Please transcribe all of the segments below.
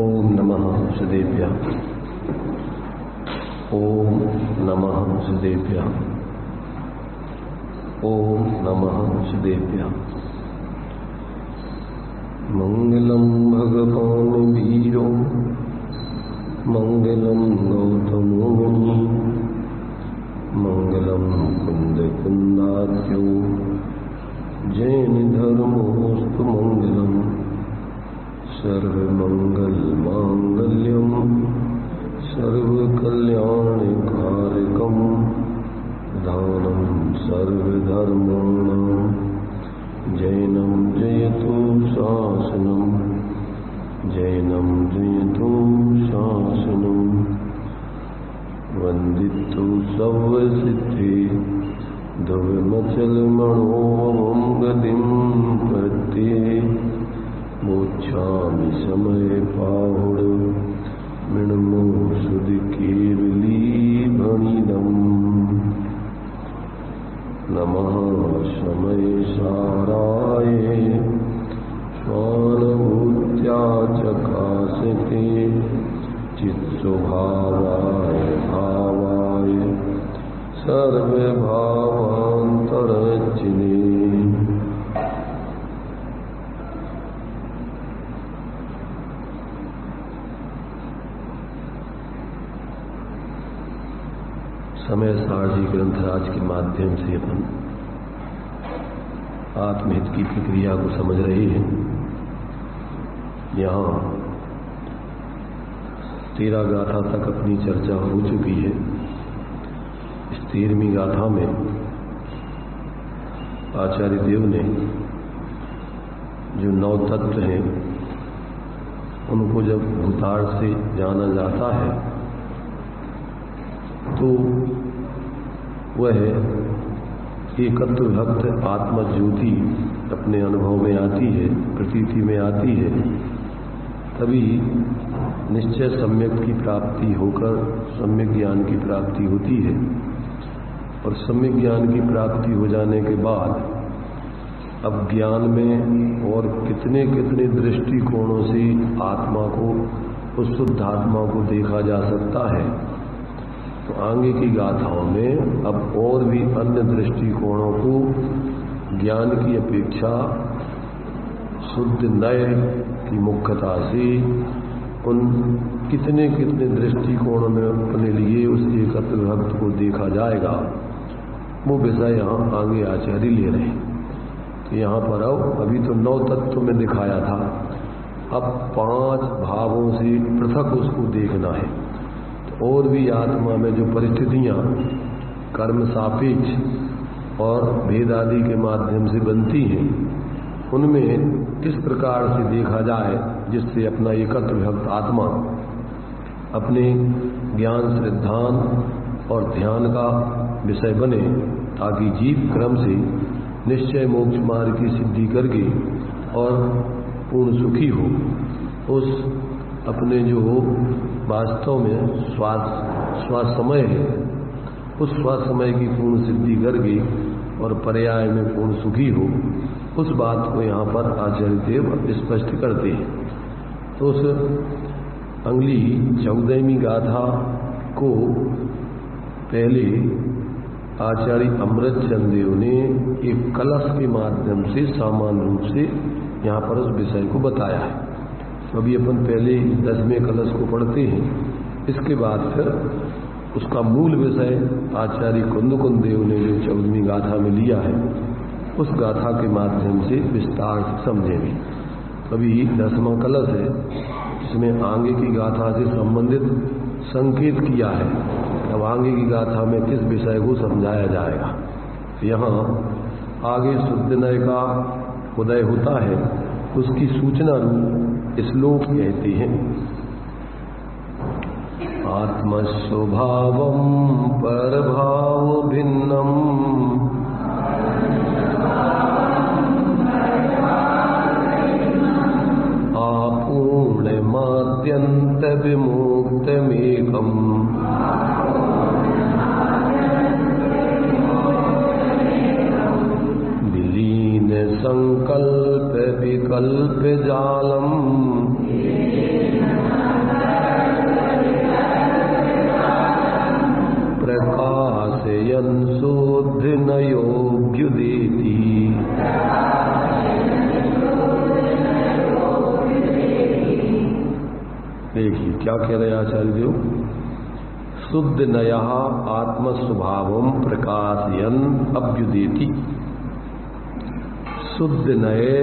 ओम नमः सुदेभ्यः। ओम नमः सुदेभ्यः। ओम नमः सुदेभ्यः। मंगलम भगवान वीरो मंगलम गौतमो मुनि मंगलम कुंद कुंदाख्यो जैन धर्मोस्तु मंगलम सर्वमंगल मांगल्यम सर्वकल्याणकारकम दानं सर्वधर्माणां जैनं जयतु शासनं जैनं जयतु शासनं वंदितु सर्वसिद्धि ध्रुवमचलमणोऽवं गतिं प्रत्ये मोक्षामि समय पाहुड मृण्मो सुधि केवली भणिदम् नमः समय साराय स्वानुभूत्या चकाशते चित्स्वभावाय भावाय सर्वभावान्तरचिने समय सारजी ग्रंथराज के माध्यम से अपन आत्महित की प्रक्रिया को समझ रहे हैं। यहाँ 13 गाथा तक अपनी चर्चा हो चुकी है। इस 13वीं गाथा में आचार्य देव ने जो 9 तत्व हैं उनको जब भूतार्थ से जाना जाता है तो वह एकत्व भक्त आत्मा ज्योति अपने अनुभव में आती है, प्रतीति में आती है, तभी निश्चय सम्यक की प्राप्ति होकर सम्यक ज्ञान की प्राप्ति होती है। और सम्यक ज्ञान की प्राप्ति हो जाने के बाद अब ज्ञान में और कितने कितने दृष्टिकोणों से आत्मा को, उस शुद्ध आत्मा को देखा जा सकता है। तो आगे की गाथाओं में अब और भी अन्य दृष्टिकोणों को ज्ञान की अपेक्षा शुद्ध नय की मुख्यता से उन कितने कितने दृष्टिकोणों में अपने लिए उस एकत्व भक्त को देखा जाएगा, वो विषय यहाँ आगे आचार्य ले रहे हैं। तो यहाँ पर अभी तो 9 तत्व में दिखाया था, अब 5 भावों से पृथक उसको देखना है। और भी आत्मा में जो परिस्थितियां कर्म सापेक्ष और भेद आदि के माध्यम से बनती हैं, उनमें किस प्रकार से देखा जाए जिससे अपना एकत्व भक्त आत्मा अपने ज्ञान श्रद्धान और ध्यान का विषय बने, ताकि जीव क्रम से निश्चय मोक्ष मार्ग की सिद्धि करके और पूर्ण सुखी हो। उस अपने जो वास्तव में श्वास समय है, उस श्वास समय की पूर्ण सिद्धि करके और पर्याय में पूर्ण सुखी हो, उस बात को यहाँ पर आचार्य देव स्पष्ट करते हैं। तो उस अगली 14वीं गाथा को पहले आचार्य अमृतचंद देव ने एक कलश के माध्यम से सामान्य रूप से यहाँ पर उस विषय को बताया है। अभी अपन पहले 10वें कलश को पढ़ते हैं, इसके बाद फिर उसका मूल विषय आचार्य कुंद देव ने जो 14वीं गाथा में लिया है, उस गाथा के माध्यम से विस्तार से समझेंगे। अभी 10वां कलश है, जिसमें आगे की गाथा से संबंधित संकेत किया है। अब आगे की गाथा में किस विषय को समझाया जाएगा। यहाँ आगे शुद्ध नय का उदय होता है, उसकी सूचना श्लोक कहते हैं। आत्मस्वभावं परभाव भिन्नम आपूर्णमाद्यन्त विमुक्तमेकम् विलीन संकल्प विकल्प जालम क्या कह रहे हैं आचार्य देव? शुद्ध नया आत्मस्वभावम प्रकाशयन अभ्युदेति। शुद्ध नए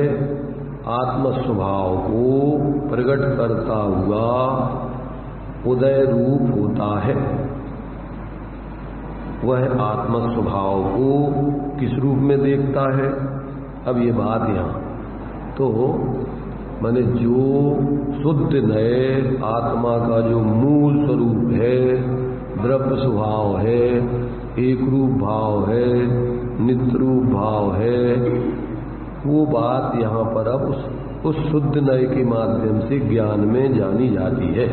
आत्मस्वभाव को प्रकट करता हुआ उदय रूप होता है। वह आत्मस्वभाव को किस रूप में देखता है? अब ये बात यहाँ तो माने जो शुद्ध नए आत्मा का जो मूल स्वरूप है, द्रव्य स्वभाव है, एक रूप भाव है, नित्य रूप भाव है, वो बात यहाँ पर अब उस शुद्ध नए के माध्यम से ज्ञान में जानी जाती है।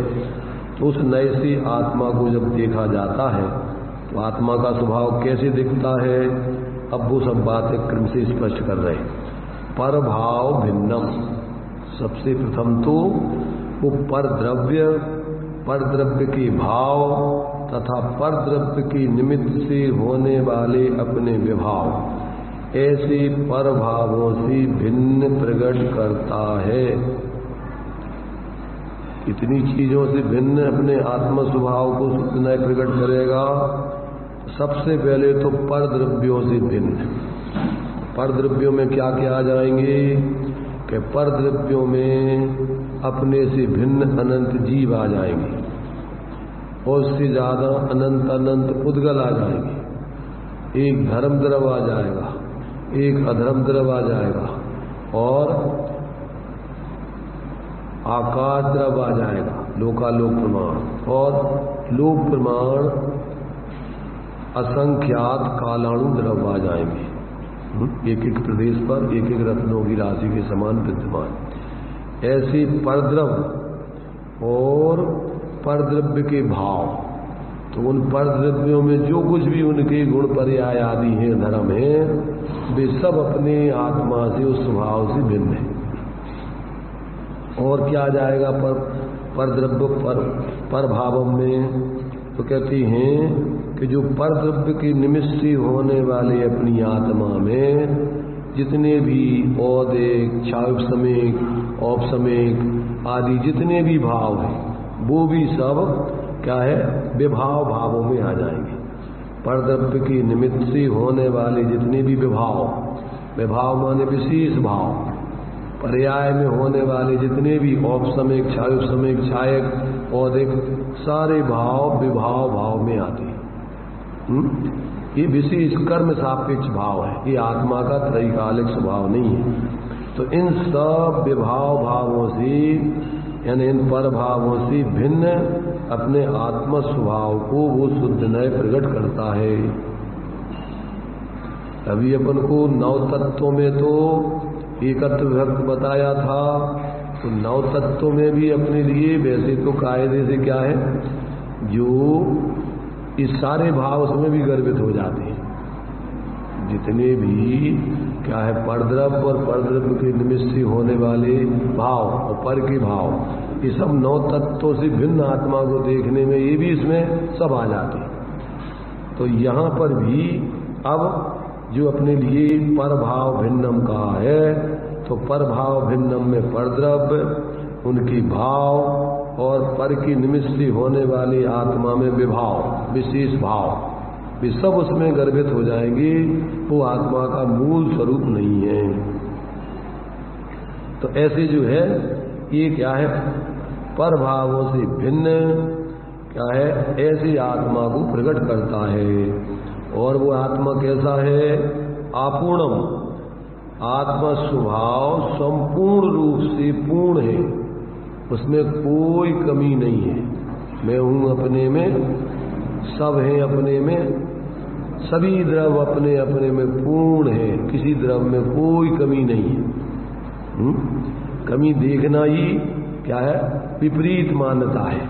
तो उस नए से आत्मा को जब देखा जाता है तो आत्मा का स्वभाव कैसे दिखता है? अब वो सब बातें क्रम से स्पष्ट कर रहे हैं। पर भाव भिन्नम, सबसे प्रथम तो वो पर द्रव्य के भाव तथा पर द्रव्य के निमित्त से होने वाले अपने विभाव, ऐसे पर भावों से भिन्न प्रकट करता है। इतनी चीजों से भिन्न अपने आत्म स्वभाव को शुद्ध नए प्रकट करेगा। सबसे पहले तो पर द्रव्यों से भिन्न। पर द्रव्यों में क्या क्या आ जाएंगे कि पर द्रव्यों में अपने से भिन्न अनंत जीव आ जाएंगे और उससे ज्यादा अनंत अनंत उद्गल आ जाएंगे। एक धर्म द्रव आ जाएगा, एक अधर्म द्रव आ जाएगा और आकाश द्रव आ जाएगा, लोकालोक प्रमाण और लोक प्रमाण असंख्यात कालाणु द्रव आ जाएंगे। एक एक प्रदेश पर एक एक रत्नों की राशि के समान विद्यमान। ऐसे परद्रव्य और परद्रव्य के भाव, तो उन परद्रव्यों में जो कुछ भी उनके गुण पर्याय आदि हैं, धर्म हैं, वे सब अपने आत्मा से उस स्वभाव से भिन्न है। और क्या आ जाएगा परद्रव्य पर भावम में? तो कहती हैं कि जो परद्रव्य के निमित्त से होने वाले अपनी आत्मा में जितने भी औदिक, क्षाविक, औपसमिक आदि जितने भी भाव हैं, वो भी सब क्या है? विभाव भावों में आ जाएंगे। परद्रव्य के निमित्त से होने वाले जितने भी विभाव माने विशेष भाव, पर्याय में होने वाले जितने भी औपसमिक, क्षाविक, क्षायक, औदिक, सारे भाव विभाव भाव में आते हैं। ये विशेष कर्म सापेक्ष भाव है, ये आत्मा का त्रैकालिक स्वभाव नहीं है। तो इन सब विभाव भावों से यानी इन पर भावों से भिन्न अपने आत्म स्वभाव को वो शुद्ध नए प्रकट करता है। अभी अपन को नौ तत्वों में तो एकत्व विभक्त बताया था, तो नौ तत्वों में भी अपने लिए वैसे तो कायदे से क्या है, जो इस सारे भाव उसमें भी गर्भित हो जाते हैं। जितने भी क्या है परद्रव्य और परद्रव्य के निमित्त से होने वाले भाव और पर के भाव, ये सब नौ तत्वों से भिन्न आत्मा को देखने में ये भी इसमें सब आ जाते हैं। तो यहाँ पर भी अब जो अपने लिए पर भाव भिन्नम कहा है, तो पर भाव भिन्नम में परद्रव्य, उनकी भाव और पर की निमित्त से होने वाली आत्मा में विभाव, विशेष भाव, वे सब उसमें गर्भित हो जाएंगे। वो आत्मा का मूल स्वरूप नहीं है। तो ऐसे जो है ये क्या है, पर भावों से भिन्न क्या है, ऐसी आत्मा को प्रकट करता है। और वो आत्मा कैसा है? आपूर्णम, आत्मा स्वभाव संपूर्ण रूप से पूर्ण है, उसमें कोई कमी नहीं है। मैं हूं अपने में, सब हैं अपने में, सभी द्रव अपने अपने में पूर्ण है, किसी द्रव में कोई कमी नहीं है। कमी देखना ही क्या है, विपरीत मान्यता है।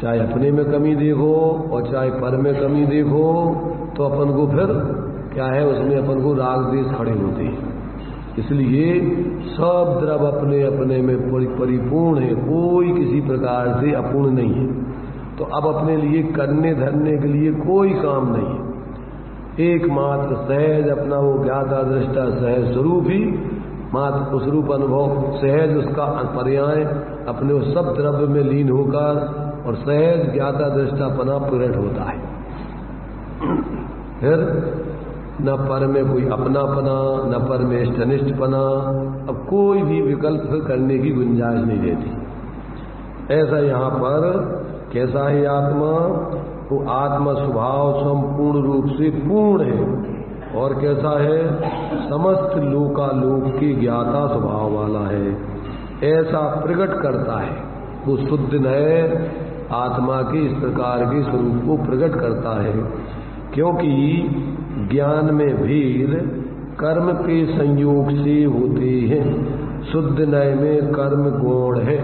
चाहे अपने में कमी देखो और चाहे पर में कमी देखो, तो अपन को फिर क्या है, उसमें अपन को राग द्वेष खड़े होते हैं। इसलिए सब द्रव अपने अपने में परिपूर्ण है, कोई किसी प्रकार से अपूर्ण नहीं है। तो अब अपने लिए करने धरने के लिए कोई काम नहीं है। एकमात्र सहज अपना वो ज्ञाता दृष्टा सहज स्वरूप ही मात्र उस रूप अनुभव सहज उसका पर्याय अपने उस सब द्रव्य में लीन होकर और सहज ज्ञाता दृष्टापना प्रकट होता है। फिर न पर में कोई अपनापना, न पर में इष्टनिष्ठपना, अब कोई भी विकल्प करने की गुंजाइश नहीं रहती। ऐसा यहाँ पर कैसा है आत्मा? वो आत्मा स्वभाव संपूर्ण रूप से पूर्ण है और कैसा है? समस्त लोकालोक की ज्ञाता स्वभाव वाला है, ऐसा प्रकट करता है। वो शुद्ध नए आत्मा के इस प्रकार के स्वरूप को प्रकट करता है, क्योंकि ज्ञान में भेद कर्म के संयोग से होते हैं। शुद्ध नए में कर्म गौण है,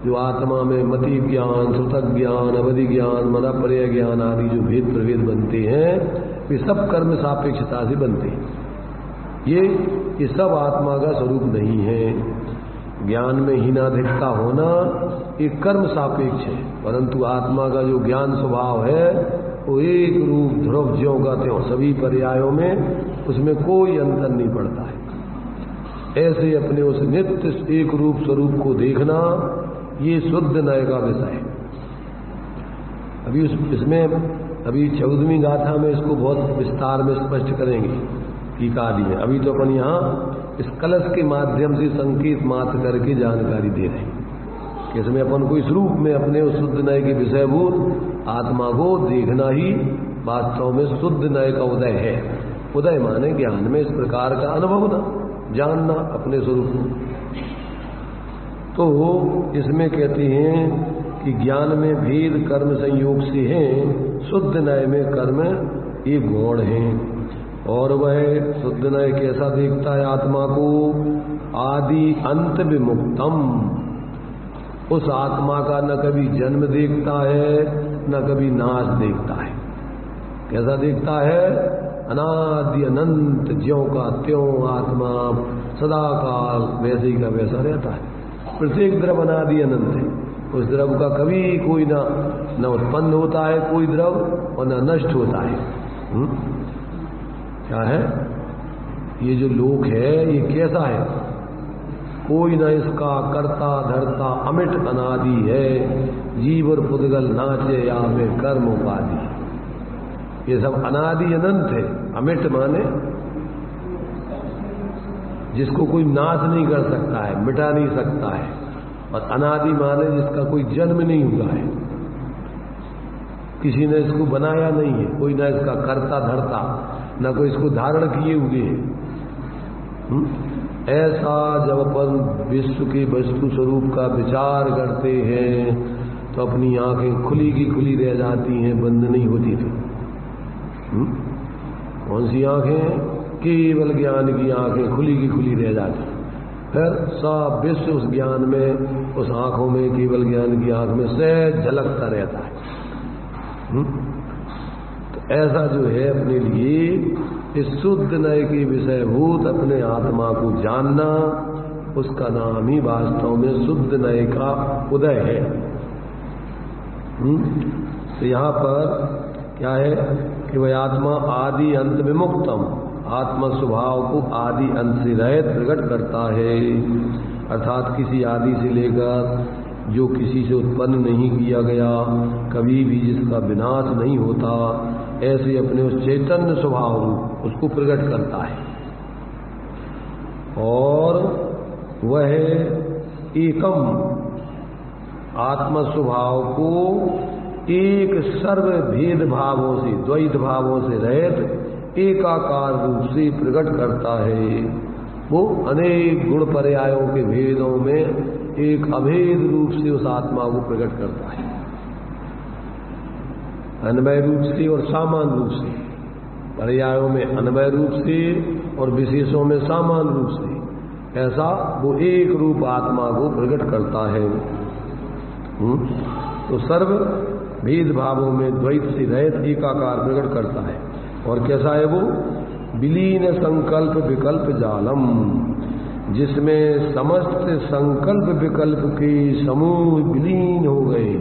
जो आत्मा में मति ज्ञान, श्रुतक ज्ञान, अवधि ज्ञान, मनापर्य ज्ञान आदि जो भेद प्रभेद बनते हैं, वे सब कर्म सापेक्षता से बनते हैं। ये सब आत्मा का स्वरूप नहीं है। ज्ञान में हीनाधिकता होना एक कर्म सापेक्ष है, परंतु आत्मा का जो ज्ञान स्वभाव है वो एक रूप ध्रुव ज्यों का त्यों सभी पर्यायों में, उसमें कोई अंतर नहीं पड़ता है। ऐसे अपने उस नित्य एक रूप स्वरूप को देखना, ये शुद्ध नय का विषय है। अभी 14वीं गाथा में इसको बहुत विस्तार में स्पष्ट करेंगे टीका आदि में। अभी तो अपन यहाँ इस कलश के माध्यम से संकेत मात्र करके जानकारी दे रहे हैं कि इसमें अपन को इस रूप में अपने उस शुद्ध नय के विषयभूत आत्मा को देखना ही वास्तव में शुद्ध नय का उदय है। उदय माने ज्ञान में इस प्रकार का अनुभव ना, जानना अपने स्वरूप को। तो इसमें कहते हैं कि ज्ञान में भेद कर्म संयोग से है, शुद्ध नय में कर्म ये गौण है। और वह शुद्ध नय कैसा देखता है आत्मा को? आदि अंत विमुक्तम। उस आत्मा का न कभी जन्म देखता है, न कभी नाश देखता है। कैसा देखता है? अनादि अनंत ज्यों का त्यों आत्मा सदा काल वैसे ही का वैसा रहता है। प्रत्येक द्रव अनादि अनंत है। उस द्रव का कभी कोई न उत्पन्न होता है कोई द्रव और न नष्ट होता है। क्या है ये जो लोक है? ये कैसा है? कोई न इसका कर्ता धर्ता, अमिट अनादि है। जीव और पुद्गल नाचे या में कर्म उपाधि, ये सब अनादि अनंत है। अमिट माने जिसको कोई नाश नहीं कर सकता है, मिटा नहीं सकता है, और अनादि माने जिसका कोई जन्म नहीं हुआ है, किसी ने इसको बनाया नहीं है, कोई ना इसका कर्ता धर्ता, न कोई इसको धारण किए हुए है। ऐसा जब अपन विश्व के वस्तु स्वरूप का विचार करते हैं तो अपनी आंखें खुली की खुली रह जाती हैं, बंद नहीं होती थी। कौन सी आंखें? केवल ज्ञान की आंखें खुली की खुली रह जाती। फिर सब विश्व उस ज्ञान में, उस आंखों में, केवल ज्ञान की आंख में सहज झलकता रहता है। तो ऐसा जो है अपने लिए इस शुद्ध नय के विषयभूत अपने आत्मा को जानना, उसका नाम ही वास्तव में शुद्ध नय का उदय है। तो यहाँ पर क्या है कि वह आत्मा आदि अंत विमुक्तम, आत्मा स्वभाव को आदि अंत से रहित प्रकट करता है। अर्थात किसी आदि से लेकर जो किसी से उत्पन्न नहीं किया गया, कभी भी जिसका विनाश नहीं होता, ऐसे अपने उस चैतन्य स्वभाव उसको प्रकट करता है। और वह एकम आत्म स्वभाव को एक सर्व भेद भावों से, द्वैत भावों से रहित एकाकार रूप से प्रकट करता है। वो अनेक गुण पर्यायों के भेदों में एक अभेद रूप से उस आत्मा को प्रकट करता है, अन्वय रूप से और सामान्य रूप से। पर्यायों में अन्वय रूप से और विशेषों में सामान्य रूप से, ऐसा वो एक रूप आत्मा को प्रकट करता है। तो सर्व भेदभावों में द्वैत से रहित एकाकार प्रकट करता है। और कैसा है वो? विलीन संकल्प विकल्प जालम, जिसमें समस्त संकल्प विकल्प के समूह विलीन हो गए,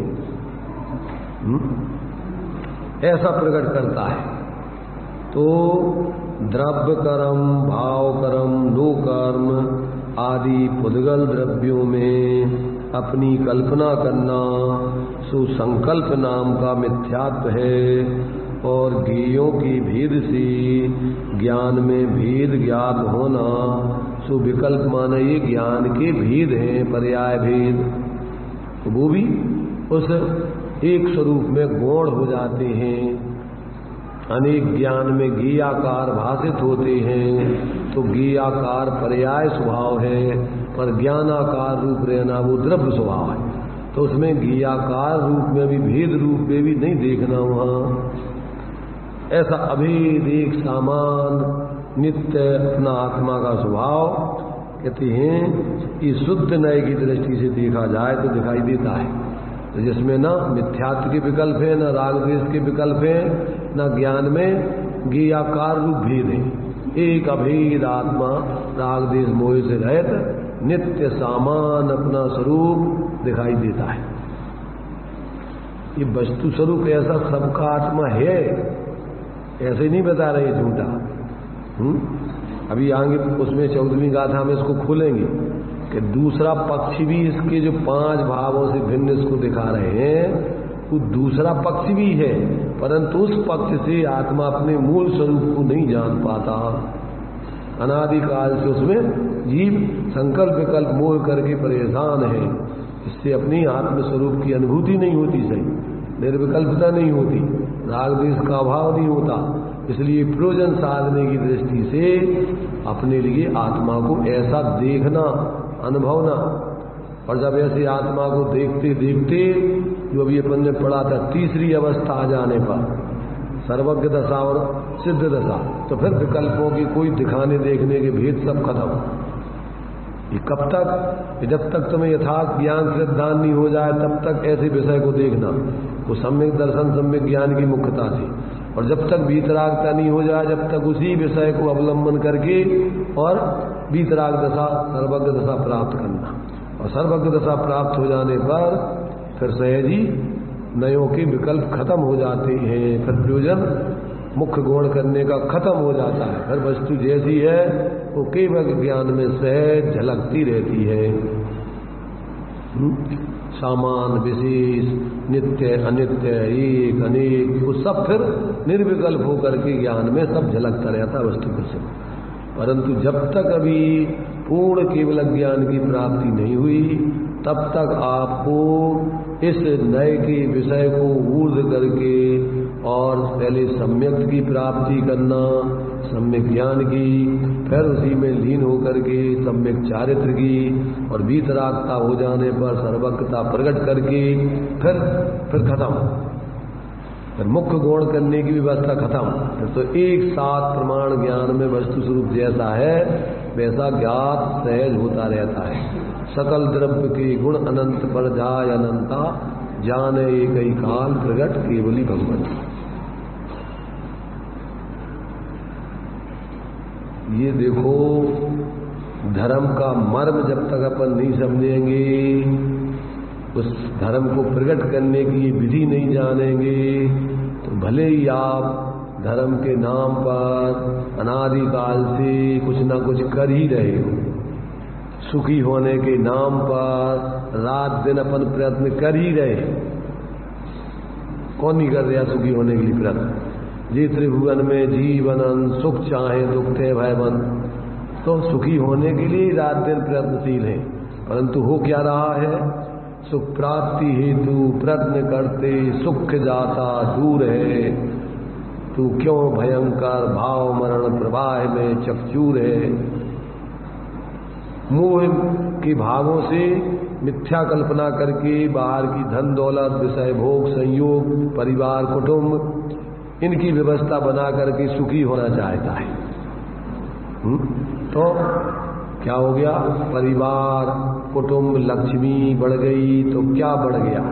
ऐसा प्रकट करता है। तो द्रव्य कर्म, भाव कर्म, लोक कर्म, आदि पुद्गल द्रव्यों में अपनी कल्पना करना सुसंकल्प नाम का मिथ्यात्व है। और ज्ञेयों की भेद से ज्ञान में भेद ज्ञात होना सुविकल्प माने ये ज्ञान के भेद हैं, पर्याय भेद, तो वो भी उस एक स्वरूप में गौण हो जाते हैं। अनेक ज्ञान में ज्ञेयाकार भाषित होते हैं, तो ज्ञेयाकार पर्याय स्वभाव है, पर ज्ञानाकार रूप रहना वो द्रव्य स्वभाव है। तो उसमें ज्ञेयाकार रूप में भी भेद रूप में भी नहीं देखना वहाँ। ऐसा अभेद एक सामान नित्य अपना आत्मा का स्वभाव कहते हैं कि शुद्ध नय की दृष्टि से देखा जाए तो दिखाई देता है। तो जिसमें ना मिथ्यात्व के विकल्प है, न राग द्वेष के विकल्प है, न ज्ञान में ज्ञेयाकार रूप भेद है। एक अभेद आत्मा राग द्वेष मोह से रहित नित्य सामान अपना स्वरूप दिखाई देता है। ये वस्तु स्वरूप ऐसा सबका आत्मा है, ऐसे नहीं बता रहे झूठा। अभी आगे उसमें 14वीं गाथा में इसको खोलेंगे कि दूसरा पक्ष भी इसके जो 5 भावों से भिन्न इसको दिखा रहे हैं, वो दूसरा पक्ष भी है, परंतु उस पक्ष से आत्मा अपने मूल स्वरूप को नहीं जान पाता। अनादिकाल से उसमें जीव संकल्प विकल्प मोह करके परेशान है, इससे अपनी आत्म स्वरूप की अनुभूति नहीं होती, सही निर्विकल्पता नहीं होती, राग द्वेष का अभाव नहीं होता। इसलिए प्रयोजन साधने की दृष्टि से अपने लिए आत्मा को ऐसा देखना, अनुभवना, और जब ऐसे आत्मा को देखते देखते जो अभी अपन ने पढ़ा था तीसरी अवस्था आ जाने पर सर्वज्ञ दशा और सिद्ध दशा, तो फिर विकल्पों की कोई दिखाने देखने के भेद सब खत्म। ये कब तक? जब तक तुम्हें यथार्थ ज्ञान सिद्धांत नहीं हो जाए तब तक ऐसे विषय को देखना, वो सम्यक दर्शन सम्यक ज्ञान की मुख्यता थी। और जब तक वीतरागता नहीं हो जाए जब तक उसी विषय को अवलंबन करके और वीतराग दशा सर्वज्ञ दशा प्राप्त करना। और सर्वज्ञ दशा प्राप्त हो जाने पर फिर सहज ही नयों के विकल्प खत्म हो जाते हैं, फिर प्रयोजन मुख्य गौण करने का खत्म हो जाता है। फिर वस्तु जैसी है वो केवल ज्ञान में सहज झलकती रहती है। सामान विशेष नित्य अनित्य एक अनेक वो सब फिर निर्विकल्प होकर के ज्ञान में सब झलकता रहता है वस्तु के सब। परंतु जब तक अभी पूर्ण केवल ज्ञान की प्राप्ति नहीं हुई तब तक आपको इस नए के विषय को ऊर्ध्व करके और पहले सम्यक की प्राप्ति करना, सम्यक ज्ञान की, फिर उसी में लीन होकर के सम्यक चारित्र की, और वीतरागता हो जाने पर सर्वज्ञता प्रकट करके फिर खत्म, फिर मुख्य गौण करने की व्यवस्था खत्म। तो एक साथ प्रमाण ज्ञान में वस्तु स्वरूप जैसा है वैसा ज्ञात सहज होता रहता है। सकल द्रव्य के गुण अनंत पर जाय अनंता, जाने एक ही काल प्रगट केवली भगवती। ये देखो धर्म का मर्म जब तक अपन नहीं समझेंगे, उस धर्म को प्रकट करने की विधि नहीं जानेंगे, तो भले ही आप धर्म के नाम पर अनादिकाल से कुछ ना कुछ कर ही रहे हो, सुखी होने के नाम पर रात दिन अपन प्रयत्न कर ही रहे। कौन नहीं कर रहा सुखी होने के लिए प्रयत्न? जी त्रिभुवन में जीवन सुख चाहे दुख थे भयवन, तो सुखी होने के लिए रात दिन प्रयत्नशील है, परंतु हो क्या रहा है? सुख प्राप्ति हेतु प्रयत्न करते सुख जाता दूर है, तू क्यों भयंकर भाव मरण प्रवाह में चकचूर है। मोह के भावों से मिथ्या कल्पना करके बाहर की धन दौलत विषय भोग संयोग परिवार कुटुंब इनकी व्यवस्था बना करके सुखी होना चाहता है। तो क्या हो गया? परिवार कुटुंब लक्ष्मी बढ़ गई तो क्या बढ़ गया?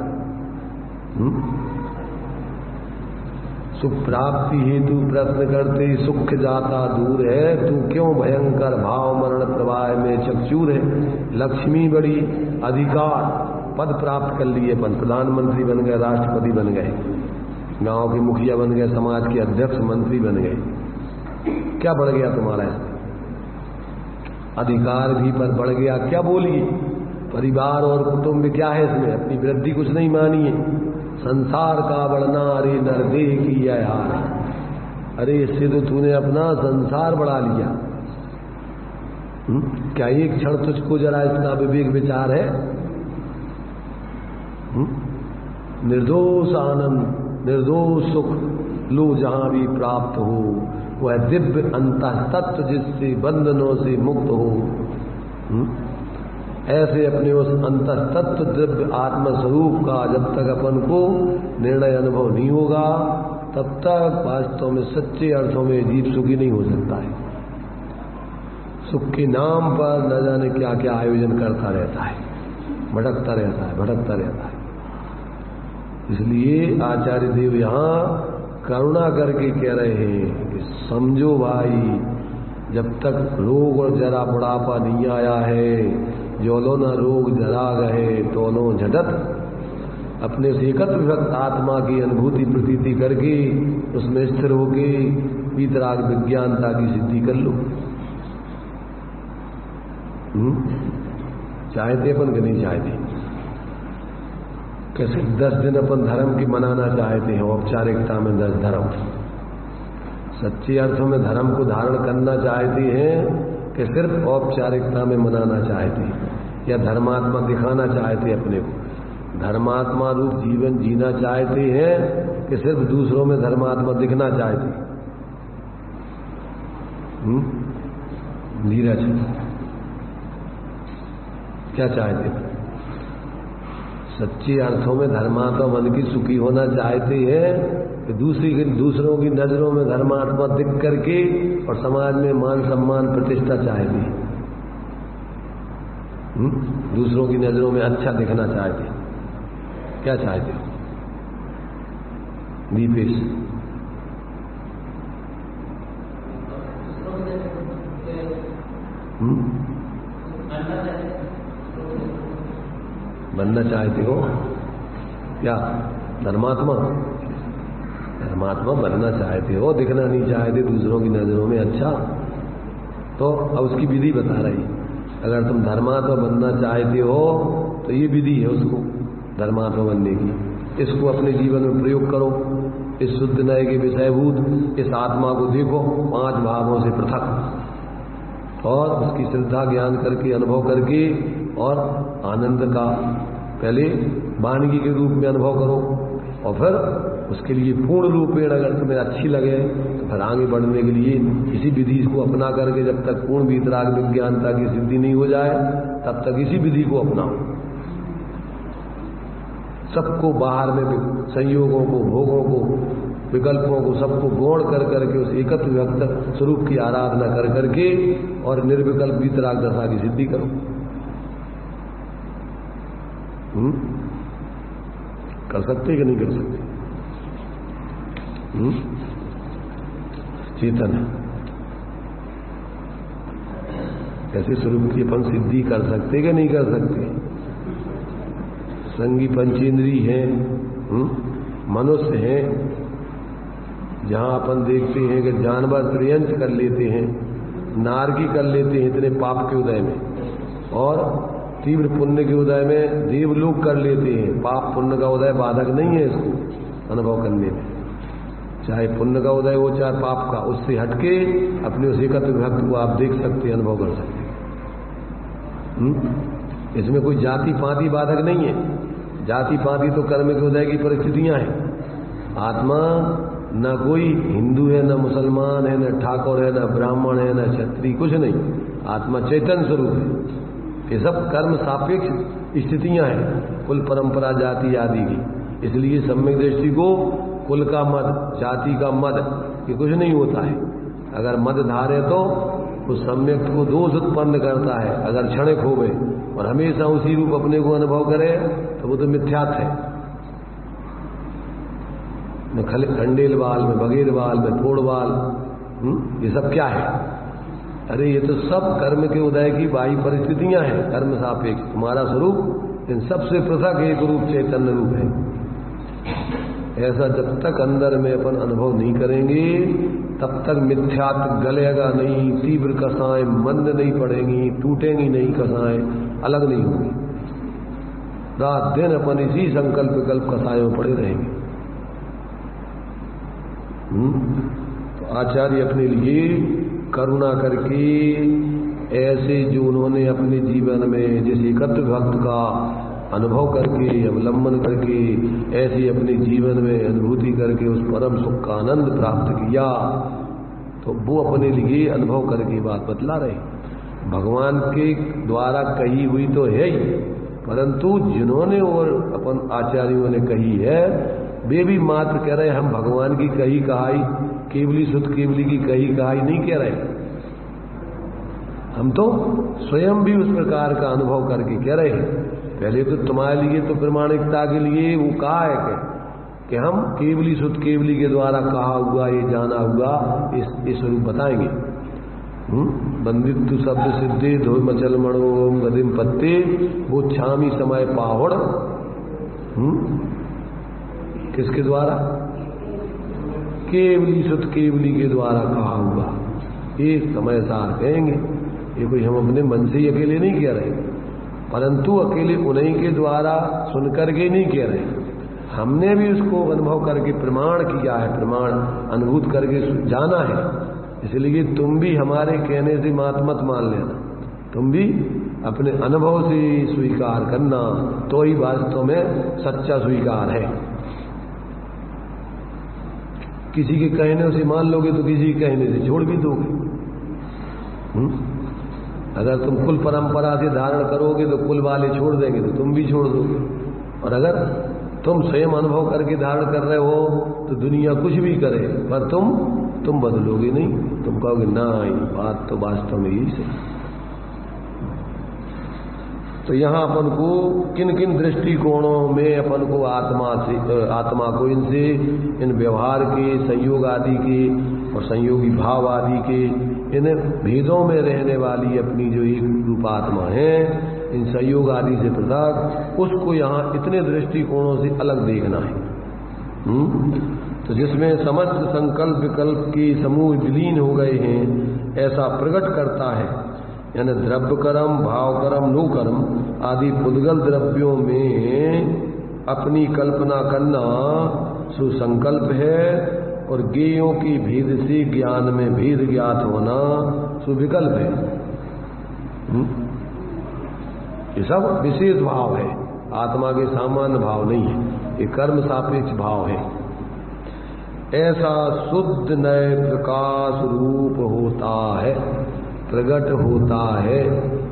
सुख प्राप्ति हेतु प्रयत्न करते सुख जाता दूर है, तू क्यों भयंकर भाव मरण प्रवाह में चकचूर है। लक्ष्मी बड़ी, अधिकार पद प्राप्त कर लिए, अपन प्रधानमंत्री बन गए, राष्ट्रपति बन गए, गांव के मुखिया बन गए, समाज के अध्यक्ष मंत्री बन गए, क्या बढ़ गया तुम्हारा इसमें? अधिकार भी पर बढ़ गया, क्या बोलिए, परिवार और कुटुंब क्या है इसमें, अपनी वृद्धि कुछ नहीं मानी है। संसार का बढ़ना अरे नरदे की यार, अरे इससे तो तूने अपना संसार बढ़ा लिया। क्या एक क्षण तुझको जरा इसका विवेक विचार है? निर्दोष आनंद, निर्दोष सुख लो जहां भी प्राप्त हो, वह दिव्य अंतः तत्व जिससे बंधनों से मुक्त हो। ऐसे अपने उस अंतः तत्व दिव्य आत्म स्वरूप का जब तक अपन को निर्णय अनुभव नहीं होगा, तब तक वास्तव में सच्चे अर्थों में जीव सुखी नहीं हो सकता है। सुख के नाम पर न जाने क्या क्या आयोजन करता रहता है, भटकता रहता है, भटकता रहता है। इसलिए आचार्य देव यहाँ करुणा करके कह रहे हैं कि समझो भाई, जब तक रोग और जरा बुढ़ापा नहीं आया है, जोलो न रोग जरा गए तोलो झटत, अपने से एकत्र विभक्त आत्मा की अनुभूति प्रतीति करके उसमें स्थिर होके वीतराग विज्ञानता की सिद्धि कर लो। चाहते अपन कि नहीं चाहते? कैसे 10 दिन अपन धर्म की मनाना चाहते हैं, औपचारिकता में 10 धर्म, सच्चे अर्थों में धर्म को धारण करना चाहते हैं कि सिर्फ औपचारिकता में मनाना चाहते हैं, या धर्मात्मा दिखाना चाहते हैं अपने को, धर्मात्मा रूप जीवन जीना चाहते हैं कि सिर्फ दूसरों में धर्मात्मा दिखना चाहते हैं? नीरज क्या चाहते हैं? सच्चे अर्थों में धर्मात्मा मन की सुखी होना चाहते हैं कि दूसरों की नजरों में धर्मात्मा दिख करके और समाज में मान सम्मान प्रतिष्ठा चाहते हैं, दूसरों की नजरों में अच्छा दिखना चाहते हैं? क्या चाहते हो दीपेश? बनना चाहते हो क्या? धर्मात्मा, धर्मात्मा बनना चाहते हो, दिखना नहीं चाहते दूसरों की नजरों में अच्छा। तो अब उसकी विधि बता रही, अगर तुम धर्मात्मा बनना चाहते हो तो ये विधि है उसको धर्मात्मा बनने की। इसको अपने जीवन में प्रयोग करो। इस शुद्ध नए के विषयभूत इस आत्मा को देखो 5 भावों से पृथक, और उसकी श्रद्धा ज्ञान करके अनुभव करके और आनंद का पहले वानगी के रूप में अनुभव करो, और फिर उसके लिए पूर्ण रूपेण अगर तुम्हें अच्छी लगे तो फिर आगे बढ़ने के लिए इसी विधि को अपना करके जब तक पूर्ण वीतराग विज्ञानता की सिद्धि नहीं हो जाए तब तक इसी विधि को अपनाओ। सबको बाहर में संयोगों को, भोगों को, विकल्पों को सबको गौण कर करके उस एकत्व विभक्त स्वरूप की आराधना कर करके और निर्विकल्प वीतराग दशा की सिद्धि करो। कर सकते कि नहीं कर सकते? चेतन है, ऐसे स्वरूप की अपन सिद्धि कर सकते कि नहीं कर सकते? संगी पंचेंद्री हैं, मनुष्य हैं, जहां अपन देखते हैं कि जानवर त्रयंच कर लेते हैं, नारकी कर लेते हैं इतने पाप के उदय में, और तीव्र पुण्य के उदय में देवलोक कर लेते हैं। पाप पुण्य का उदय बाधक नहीं है इसको अनुभव करने में, चाहे पुण्य का उदय हो चाहे पाप का, उससे हटके अपने उस एकत्व भक्त को आप देख सकते, अनुभव कर सकते। इसमें कोई जाति पाति बाधक नहीं है। जाति पाति तो कर्म के उदय की परिस्थितियां हैं। आत्मा न कोई हिंदू है, न मुसलमान है, न ठाकुर है, न ब्राह्मण है, न क्षत्रिय, कुछ नहीं। आत्मा चैतन्य स्वरूप है। ये सब कर्म सापेक्ष स्थितियां हैं, कुल परंपरा जाति आदि की। इसलिए सम्यक दृष्टि को कुल का मद, जाति का मद, ये कुछ नहीं होता है। अगर मद धारे तो उस सम्यक को दोष उत्पन्न करता है। अगर क्षणिक हो गए और हमेशा उसी रूप अपने को अनुभव करे तो वो तो मिथ्यात्व है। न खंडेल बाल में, बगेर बाल में, फोड़ बाल, ये सब क्या है? अरे ये तो सब कर्म के उदय की बाह्य परिस्थितियां हैं, कर्म सापेक्ष। तुम्हारा स्वरूप इन सबसे पृथक एक रूप चैतन्य रूप है। ऐसा जब तक अंदर में अपन अनुभव नहीं करेंगे तब तक मिथ्यात्व गलेगा नहीं, तीव्र कसाएं मंद नहीं पड़ेंगी, टूटेंगी नहीं कसाएं, अलग नहीं होंगी। रात दिन अपन इसी संकल्प विकल्प कसायों में पड़े रहेंगे। तो आचार्य अपने लिए करुणा करके ऐसे जो उन्होंने अपने जीवन में जैसे एकत्र भक्त का अनुभव करके अवलंबन करके ऐसे अपने जीवन में अनुभूति करके उस परम सुख का आनंद प्राप्त किया, तो वो अपने लिए अनुभव करके बात बतला रहे। भगवान के द्वारा कही हुई तो है ही, परंतु जिन्होंने और अपन आचार्यों ने कही है वे भी मात्र कह रहे हम भगवान की कही कहाई केवली सुध केवली की कही कहाई नहीं कह रहे, हम तो स्वयं भी उस प्रकार का अनुभव करके कह रहे हैं। पहले तो तुम्हारे लिए तो प्रमाणिकता के लिए वो कहा है कि हम केवली सुध केवली के द्वारा कहा हुआ ये जाना हुआ इस स्वरूप बताएंगे। बंदित्व शब्द सिद्धि धो मचल मणो गदिम पत्ते वो छामी समय पावड़, किसके द्वारा? केवली सुध केवली के द्वारा कहा हुआ ये समय सार कहेंगे। ये कोई हम अपने मन से ही अकेले नहीं कह रहे, परंतु अकेले उन्हीं के द्वारा सुनकर के नहीं कह रहे, हमने भी उसको अनुभव करके प्रमाण किया है, प्रमाण अनुभूत करके जाना है। इसलिए तुम भी हमारे कहने से मत मान लेना, तुम भी अपने अनुभव से स्वीकार करना, तो ही वास्तव में सच्चा स्वीकार है। किसी के कहने से मान लोगे तो किसी के कहने से छोड़ भी दोगे। अगर तुम कुल परंपरा से धारण करोगे तो कुल वाले छोड़ देंगे तो तुम भी छोड़ दोगे, और अगर तुम स्वयं अनुभव करके धारण कर रहे हो तो दुनिया कुछ भी करे पर तुम बदलोगे नहीं, तुम कहोगे ना ये बात तो वास्तव में यही सही। तो यहाँ अपन को किन किन दृष्टिकोणों में अपन को आत्मा को इनसे इन व्यवहार के संयोग आदि के और संयोगी भाव आदि के इन भेदों में रहने वाली अपनी जो एक रूप आत्मा है इन संयोग आदि से पृथक, उसको यहाँ इतने दृष्टिकोणों से अलग देखना है। तो जिसमें समस्त संकल्प विकल्प के समूह विलीन हो गए हैं ऐसा प्रकट करता है, यानी द्रव्य कर्म भाव कर्म नो कर्म आदि पुद्गल द्रव्यों में अपनी कल्पना करना सुसंकल्प है, और ज्ञेयों की भेद से ज्ञान में भेद ज्ञात होना सुविकल्प है। ये सब विशेष भाव है, आत्मा के सामान्य भाव नहीं है, ये कर्म सापेक्ष भाव है। ऐसा शुद्ध नए प्रकाश रूप होता है, प्रकट होता है,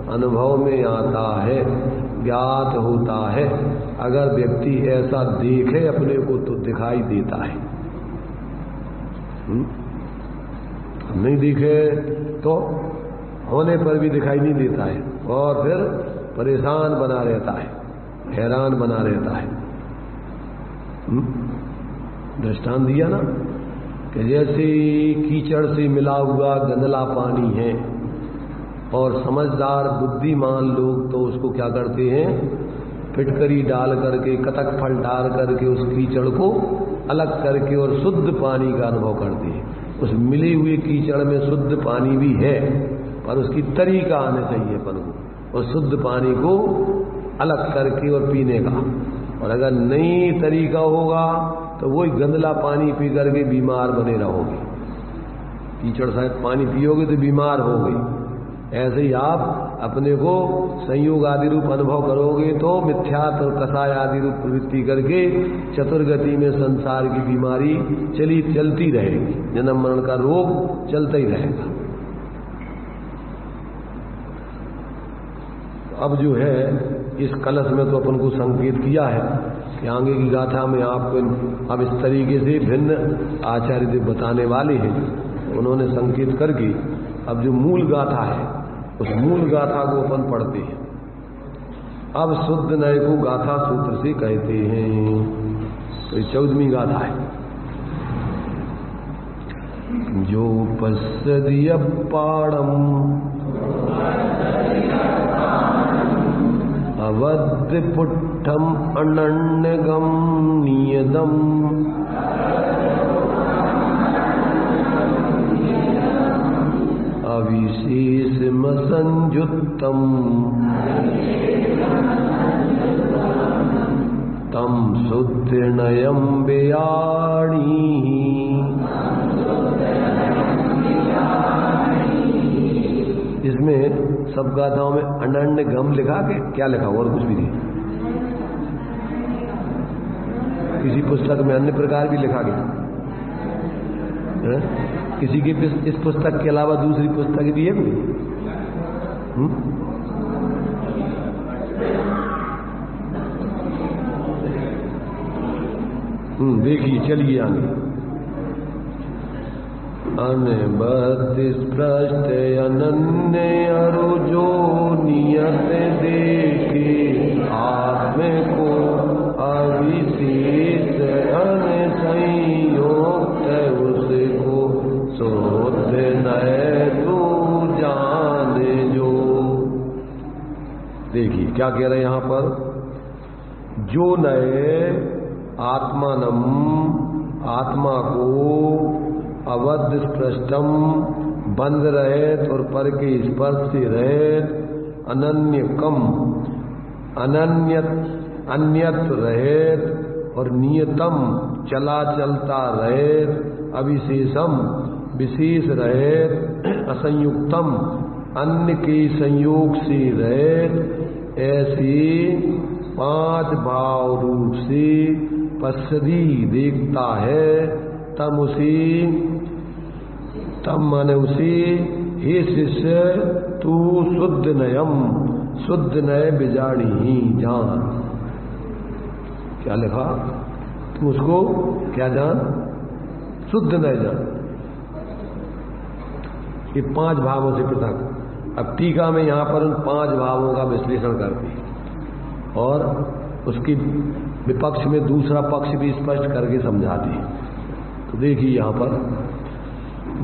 अनुभव में आता है, ज्ञात होता है। अगर व्यक्ति ऐसा देखे अपने को तो दिखाई देता है, नहीं दिखे तो होने पर भी दिखाई नहीं देता है, और फिर परेशान बना रहता है, हैरान बना रहता है। दृष्टांत दिया ना कि जैसे कीचड़ से मिला हुआ गंदला पानी है और समझदार बुद्धिमान लोग तो उसको क्या करते हैं, फिटकरी डाल करके कतक फल डाल करके उस कीचड़ को अलग करके और शुद्ध पानी का अनुभव करते हैं। उस मिले हुए कीचड़ में शुद्ध पानी भी है, पर उसकी तरीका आने चाहिए अपन को, और शुद्ध पानी को अलग करके और पीने का। और अगर नई तरीका होगा तो वही गंदला पानी पी करके बीमार बने रहोगे। कीचड़ सहित पानी पियोगे तो बीमार होगे। ऐसे ही आप अपने को संयोग आदि रूप अनुभव करोगे तो मिथ्यात्व और कसाय आदि रूप प्रवृत्ति करके चतुर्गति में संसार की बीमारी चलती रहेगी, जन्म मरण का रोग चलता ही रहेगा। अब जो है इस कलश में तो अपन को संकेत किया है कि आगे की गाथा में आपको अब इस तरीके से भिन्न आचार्य देव बताने वाले हैं। उन्होंने संकेत करके अब जो मूल गाथा है उस मूल गाथा को अपन पढ़ते हैं। अब शुद्ध नय को गाथा सूत्र से कहते हैं। तो ये 14वीं गाथा है। जो पश्यदिय पाणम अवद्य पुट्ठम अनन्यगम नियदम अविशेषमसंयुक्तम् तं शुद्धिर्नयं बेयाणी। इसमें सब गाथाओं में अनन्य गम लिखा के क्या लिखा और कुछ भी नहीं। किसी पुस्तक में अन्य प्रकार भी लिखा गया है? किसी की इस पुस्तक के अलावा दूसरी पुस्तक भी है कोई? देखिए चलिए आगे। अनबद्ध स्पृष्ट अनन्य अरु जो नियत देखे आत्म को अविशेष अनसंयुक्त उसको शुद्ध नय तू जान जो। देखिए क्या कह रहे हैं यहां पर, जो नए आत्मानम आत्मा को अवध स्पृष्टम बंद रहित और पर के स्पर्श से रहित अनन्य कम अन्यत रहित और नियतम चला चलता रहित अविशेषम विशेष रहित असंयुक्तम अन्य के संयोग से रहित ऐसे पांच भाव रूप से पश्यति देखता है तम माने उसे हे शिष्य तू शुद्ध नयम शुद्ध नय बिजाणी ही जान। क्या लिखा? तुम उसको क्या जान? शुद्ध नय जान। ये पांच भावों से पृथक। अब टीका में यहां पर उन पांच भावों का विश्लेषण करती और उसकी विपक्ष में दूसरा पक्ष भी स्पष्ट करके समझाती। तो देखिए यहां पर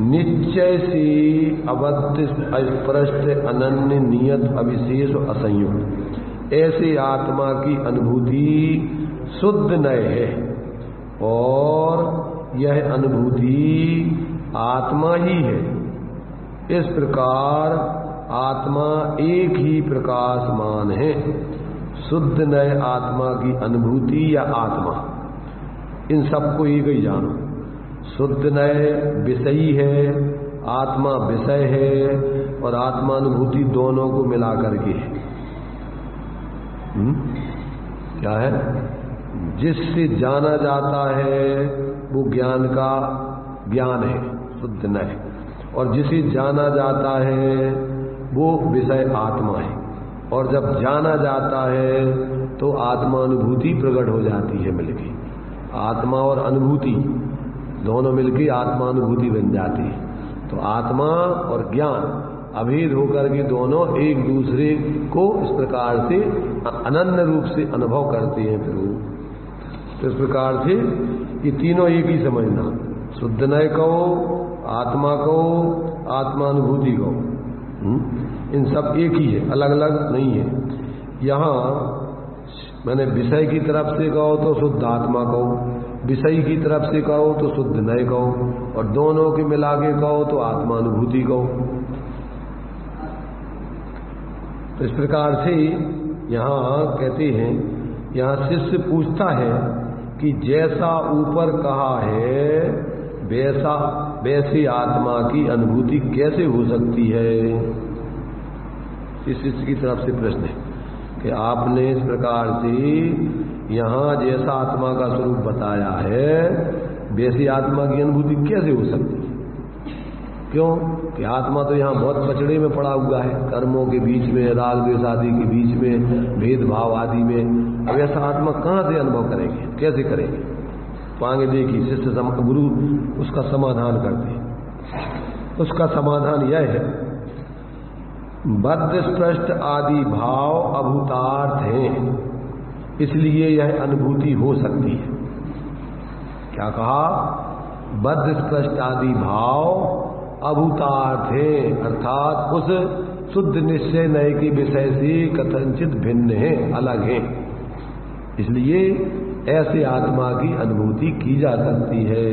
निश्चय से अबद्ध स्पष्ट अनन्य नियत अविशेष और असंयुक्त ऐसे आत्मा की अनुभूति शुद्ध नय है और यह अनुभूति आत्मा ही है। इस प्रकार आत्मा एक ही प्रकाशमान है। शुद्ध नय आत्मा की अनुभूति या आत्मा, इन सबको एक ही जानो। शुद्ध नय विषयी है, आत्मा विषय है और आत्मानुभूति दोनों को मिला करके है। क्या है? जिससे जाना जाता है वो ज्ञान का ज्ञान है शुद्ध नय, और जिसे जाना जाता है वो विषय आत्मा है। और जब जाना जाता है तो आत्मानुभूति प्रकट हो जाती है मिलके। आत्मा और अनुभूति दोनों मिलके आत्मानुभूति बन जाती है। तो आत्मा और ज्ञान अभेद होकर के दोनों एक दूसरे को इस प्रकार से अनन्य रूप से अनुभव करते हैं। फिर वो तो इस प्रकार से ये तीनों एक ही समझना, शुद्ध नय कहो, आत्मा कहो, आत्मानुभूति कहो, इन सब एक ही है, अलग अलग नहीं है। यहाँ मैंने विषय की तरफ से कहो तो शुद्ध आत्मा कहो, विषय की तरफ से कहो तो शुद्ध नय कहो, और दोनों के मिला के कहो तो आत्मानुभूति कहो। तो इस प्रकार से यहाँ कहते हैं, यहाँ शिष्य पूछता है कि जैसा ऊपर कहा है वैसी आत्मा की अनुभूति कैसे हो सकती है। इस शिष्य की तरफ से प्रश्न है कि आपने इस प्रकार से यहाँ जैसा आत्मा का स्वरूप बताया है वैसी आत्मा की अनुभूति कैसे हो सकती है। क्यों कि आत्मा तो यहाँ बहुत पचड़े में पड़ा हुआ है, कर्मों के बीच में, राग द्वेष आदि के बीच में, भेदभाव आदि में। अब ऐसा आत्मा कहाँ से अनुभव करेंगे, कैसे करेंगे? तो आगे देखिए शिष्य गुरु उसका समाधान करते हैं। उसका समाधान यह है, बद्ध स्पष्ट आदि भाव अभूतार्थ हैं, इसलिए यह अनुभूति हो सकती है। क्या कहा? बद्ध स्पष्ट आदि भाव अभूतार्थ है, अर्थात उस शुद्ध निश्चय नय के विषय से कथनचित भिन्न है, अलग है। इसलिए ऐसे आत्मा की अनुभूति की जा सकती है।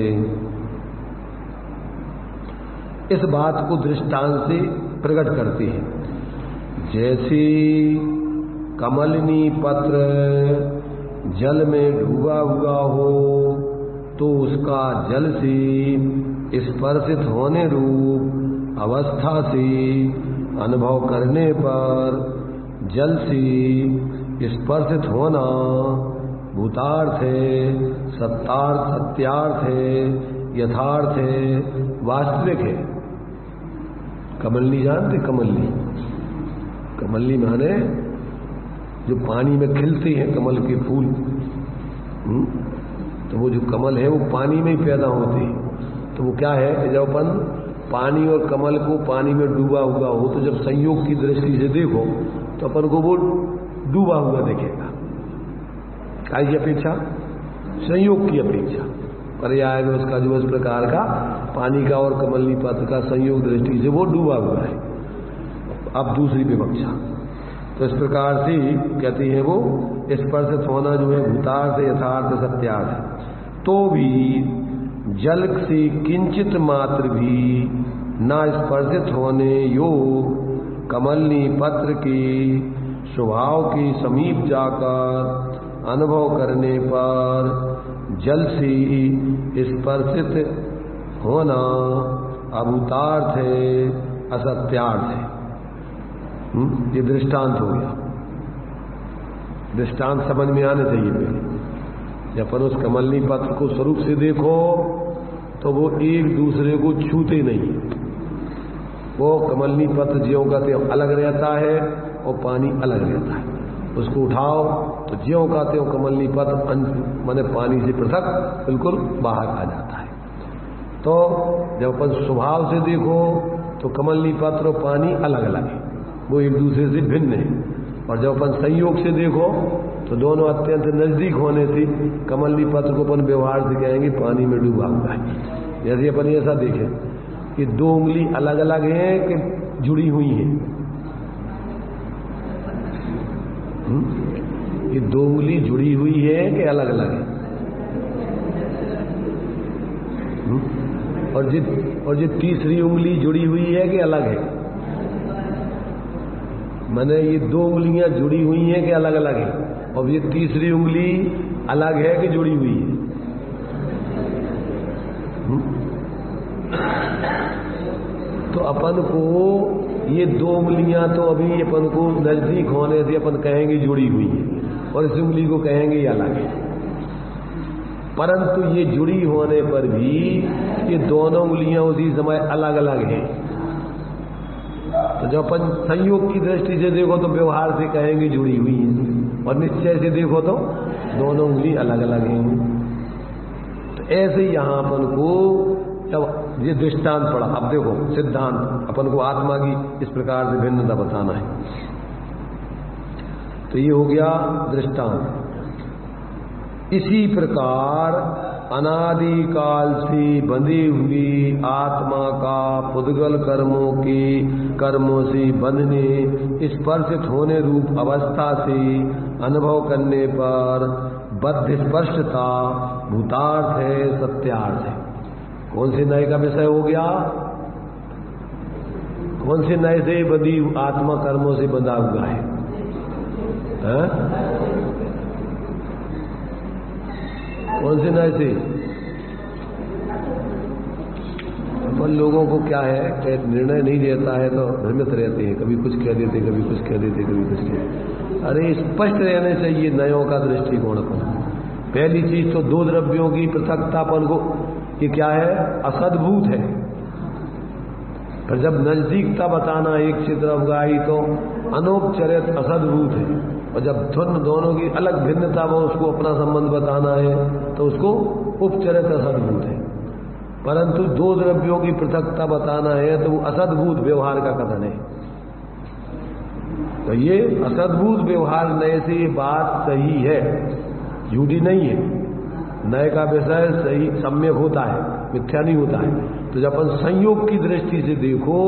इस बात को दृष्टांत से प्रकट करते हैं। जैसे कमलिनी पत्र जल में डूबा हुआ हो तो उसका जल से स्पर्शित होने रूप अवस्था से अनुभव करने पर जल से स्पर्शित होना भूतार्थ है, सत्यार्थ है, यथार्थ है, वास्तविक है। कमलनी जानते? कमलनी माने जो पानी में खिलते हैं कमल के फूल, तो वो जो कमल है वो पानी में ही पैदा होते हैं। तो वो क्या है कि जब अपन पानी और कमल को पानी में डूबा हुआ हो तो जब संयोग की दृष्टि से देखो तो अपन को वो डूबा हुआ दिखेगा। काय की अपेक्षा? संयोग की अपेक्षा। पर्याय में उसका जो इस प्रकार का पानी का और कमलनी पत्र का संयोग दृष्टि से वो डूबा हुआ है। अब दूसरी विवक्षा तो इस प्रकार से कहती है वो स्पर्शित होना जो है भूतार्थ, यथार्थ, सत्यार्थ। तो भी जल से किंचित मात्र भी न स्पर्शित होने योग कमलनी पत्र के स्वभाव के समीप जाकर अनुभव करने पर जल से स्पर्शित होना अभूतार्थ है, असत्यार्थ है। ये दृष्टांत हो गया। दृष्टांत समझ में आने चाहिए पहले। जब अपन उस कमलनी पत्र को स्वरूप से देखो तो वो एक दूसरे को छूते नहीं। वो कमलनी पत्र ज्यों का त्यों अलग रहता है और पानी अलग रहता है। उसको उठाओ तो ज्यों का त्यों कमलनी पत्र माने पानी से पृथक बिल्कुल बाहर आ जाता है। तो जब अपन स्वभाव से देखो तो कमलनी पत्र और पानी अलग अलग है, वो एक दूसरे से भिन्न है। और जब अपन संयोग से देखो तो दोनों अत्यंत नजदीक होने से कमलनी पत्र को अपन व्यवहार से कहेंगे पानी में डूबा हुआ है। जैसे अपन ऐसा देखें कि दो उंगली अलग अलग हैं कि जुड़ी हुई हैं। ये दो उंगली जुड़ी हुई है कि अलग अलग है? और जो तीसरी उंगली जुड़ी हुई है कि अलग है? मैंने ये दो उंगलियां जुड़ी हुई हैं कि अलग अलग है? और ये तीसरी उंगली अलग है कि जुड़ी हुई है? तो अपन को ये दो उंगलियां तो अभी अपन को नजदीक होने से अपन कहेंगे जुड़ी हुई है और इस उंगली को कहेंगे ये अलग है। परंतु ये जुड़ी होने पर भी ये दोनों उंगलियां उसी समय अलग अलग हैं। तो जब अपन संयोग की दृष्टि से देखो तो व्यवहार से कहेंगे जुड़ी हुई है और निश्चय से देखो तो दोनों उंगली अलग अलग हैं। तो ऐसे ही यहां अपन को जब ये दृष्टांत पड़ा, अब देखो सिद्धांत अपन को आत्मा की इस प्रकार से भिन्नता बताना है। तो ये हो गया दृष्टांत। इसी प्रकार अनादि काल से बंधी हुई आत्मा का पुद्गल कर्मों से बंधने स्पर्शित होने रूप अवस्था से अनुभव करने पर बद्ध स्पष्टता भूतार्थ है, सत्यार्थ है। कौन से नए का विषय हो गया? कौन से नए से बंधी आत्मा कर्मों से बंधा हुआ है? कौन से नए से? अपन लोगों को क्या है कि निर्णय नहीं देता है तो भ्रमित रहते हैं, कभी कुछ कह देते, कभी कुछ कह देते, कभी कुछ कह। अरे स्पष्ट रहने चाहिए नयों का दृष्टिकोण अपन। पहली चीज तो दो द्रव्यों की पृथकतापन को ये क्या है? असद्भूत है। पर जब नजदीकता बताना एक से तरफ गाई तो अनौपचारिक असद्भूत है। और जब दोनों की अलग भिन्नता में उसको अपना संबंध बताना है तो उसको उपचरित असद्भूत है। परंतु दो द्रव्यों की पृथकता बताना है तो वो असद्भूत व्यवहार का कथन है। तो ये असद्भूत व्यवहार नए से ये बात सही है, झूठी नहीं है। नए का विषय सही सम्यक होता है, मिथ्या नहीं होता है। तो जब अपन संयोग की दृष्टि से देखो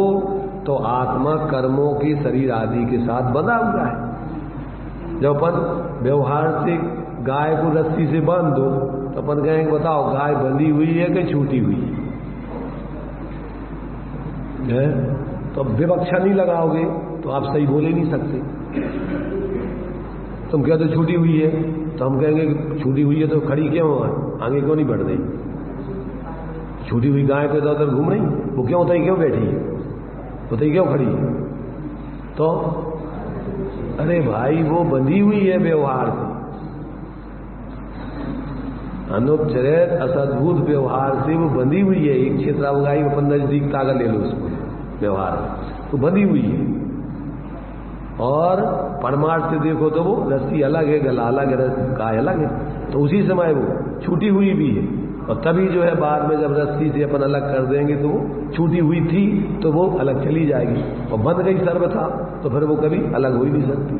तो आत्मा कर्मों के शरीर आदि के साथ बंधा हुआ है। जब अपन व्यवहार से गाय को रस्सी से बांध दो तो अपन कहेंगे बताओ गाय बंधी हुई है कि छूटी हुई है? है, तो अब विवक्षा नहीं लगाओगे तो आप सही बोले नहीं सकते। तुम कहते तो छूटी हुई है, तो हम कहेंगे कि छूटी हुई है तो खड़ी क्यों है, आगे क्यों नहीं बढ़ रही? छूटी हुई गाय पे तो उधर घूम रही, वो क्यों होता है, क्यों बैठी है, होता ही क्यों खड़ी है? तो अरे भाई वो बंधी हुई है व्यवहार से, अनुपचरित असद्भुत व्यवहार से वो बंधी हुई है। एक क्षेत्र अवगाई अपन नजदीक ताकत ले लो उसको, व्यवहार तो बंधी हुई है। और परमार्थ से देखो तो वो रस्सी अलग है, गला अलग है, गाय अलग है, तो उसी समय वो छूटी हुई भी है। और तभी जो है बाद में जब रस्सी से अपन अलग कर देंगे तो वो छूटी हुई थी तो वो अलग चली जाएगी, और बंध गई सर्वथा तो फिर वो कभी अलग हो ही नहीं सकती।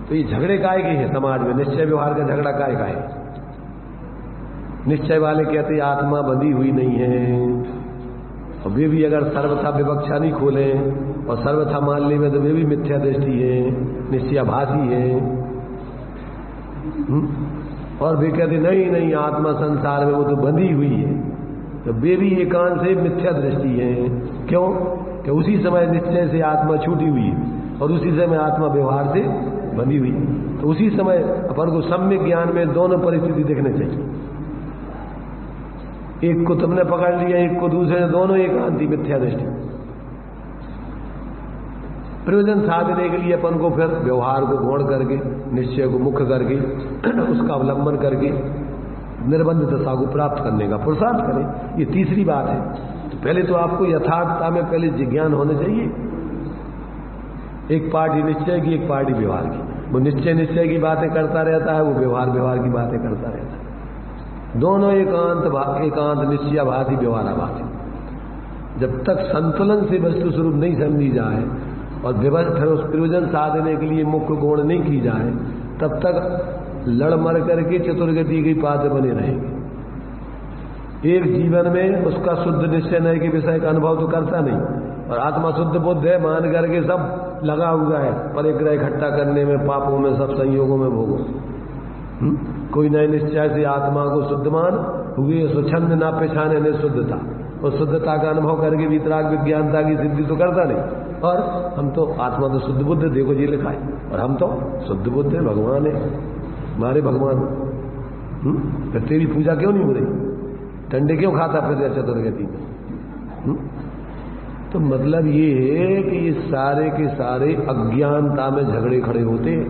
तो ये झगड़े काय के हैं समाज में, निश्चय व्यवहार का झगड़ा काय का है? निश्चय वाले कहते हैं आत्मा बंधी हुई नहीं है, और वे भी अगर सर्वथा विवक्षा नहीं खोले और सर्वथा मान ले में तो वे भी मिथ्या दृष्टि है, निश्चयाभासी है। और वे कहते नहीं नहीं आत्मा संसार में वो तो बंधी हुई है, तो वे भी एकांत से मिथ्या दृष्टि है। क्यों? कि उसी समय निश्चय से आत्मा छूटी हुई है और उसी समय आत्मा व्यवहार से बंधी हुई, तो उसी समय अपन को सम्यक ज्ञान में दोनों परिस्थिति देखने चाहिए। एक को तुमने पकड़ लिया, एक को दूसरे, दोनों एकांती मिथ्या दृष्टि। प्रयोजन साधने के लिए अपन को फिर व्यवहार को गौण करके, निश्चय को मुख्य करके, उसका अवलंबन करके निर्बंध दशा को प्राप्त करने का पुरुषार्थ करें। ये तीसरी बात है। तो पहले तो आपको यथार्थता में पहले जिज्ञान होने चाहिए। एक पार्टी निश्चय की, एक पार्टी व्यवहार की। वो निश्चय की बातें करता रहता है, वो व्यवहार की बातें करता रहता है। दोनों एकांत निश्चयाभासी व्यवहाराभासी। जब तक संतुलन से वस्तु स्वरूप नहीं समझी जाए और फिर उस प्रयोजन साधने के लिए मुख्य गुण नहीं की जाए, तब तक लड़ मर करके चतुर्गति की पात्र बने रहेंगे। एक जीवन में उसका शुद्ध निश्चय नहीं के विषय का अनुभव तो करता नहीं, और आत्मा शुद्ध बुद्ध है मान करके सब लगा हुआ है परिग्रह इकट्ठा करने में, पापों में, सब संयोगों में भोगो। कोई नए निश्चय से आत्मा को शुद्ध मान हुए, स्वच्छंद ना पेछाने ने शुद्धता, और शुद्धता का अनुभव करके वितराग विज्ञानता की सिद्धि तो करता नहीं। और हम तो आत्मा तो शुद्ध बुद्ध, देखो जी लिखा है, और हम तो शुद्ध बुद्ध है, भगवान है हमारे भगवान। फिर तेरी पूजा क्यों नहीं हो रही? डंडे क्यों खाता फिर चतुर्गति में? तो मतलब ये है कि ये सारे के सारे अज्ञानता में झगड़े खड़े होते हैं।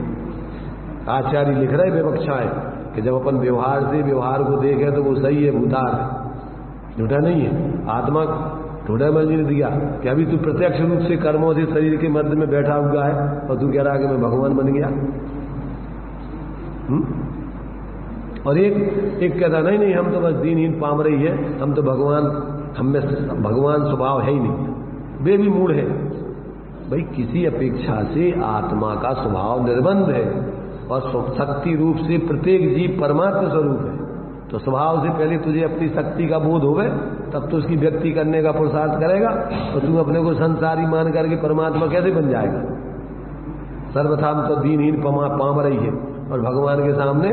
आचार्य लिख रहे विवक्षाएं कि जब अपन व्यवहार से व्यवहार को देखें तो वो सही है, भूतार है, झूठा नहीं है। आत्मा ढूंढा मल ने दिया कि अभी तू प्रत्यक्ष रूप से कर्मों से शरीर के मध्य में बैठा हुआ है और तू कह रहा है कि मैं भगवान बन गया। और एक कहता नहीं हम तो बस दीनहीन पाम रही है, हम तो भगवान, हमें भगवान स्वभाव है ही नहीं। वे भी मूढ़ है। भाई किसी अपेक्षा से आत्मा का स्वभाव निर्बंध है और शक्ति रूप से प्रत्येक जीव परमात्मा स्वरूप है। तो स्वभाव से पहले तुझे अपनी शक्ति का बोध होवे, तब तो उसकी व्यक्ति करने का पुरुषार्थ करेगा। तो तू अपने को संसारी मान करके परमात्मा कैसे बन जाएगा? सर्वथा तो दीनहीन पाम रही है, और भगवान के सामने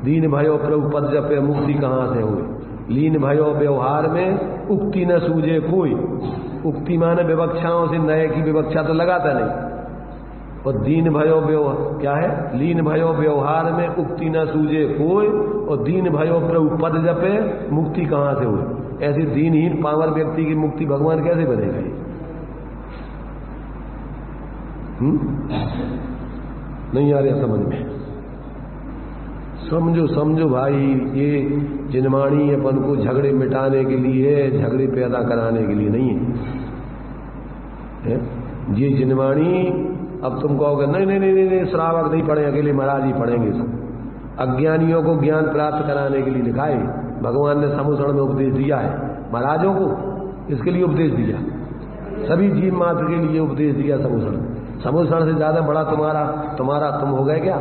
दीन भयो प्रभु पद जपे मुक्ति कहां से हुए। लीन भयो व्यवहार में उक्ति न सूझे कोई। उक्ति माने विवक्षाओं से नए की विवक्षा तो लगाता नहीं। और दीन भयो क्या है? लीन भयो व्यवहार में उक्ति न सूझे कोई, और दीन भयो प्रभु पद जपे मुक्ति कहां से हुई। ऐसे दीनहीन पावर व्यक्ति की मुक्ति भगवान कैसे बनेगा? नहीं आ रहा समझ में? समझो भाई, ये जिनवाणी अपन को झगड़े मिटाने के लिए, झगड़े पैदा कराने के लिए नहीं है। ये जिनवाणी अब तुम कहोगे नहीं श्रावक नहीं पढ़े, अकेले महाराज ही पढ़ेंगे सब। अज्ञानियों को ज्ञान प्राप्त कराने के लिए लिखा है। भगवान ने समुसरण में उपदेश दिया है महाराजों को, इसके लिए उपदेश दिया, सभी जीव मात्र के लिए उपदेश दिया। समुसरण से ज्यादा बड़ा तुम्हारा तुम हो गए क्या?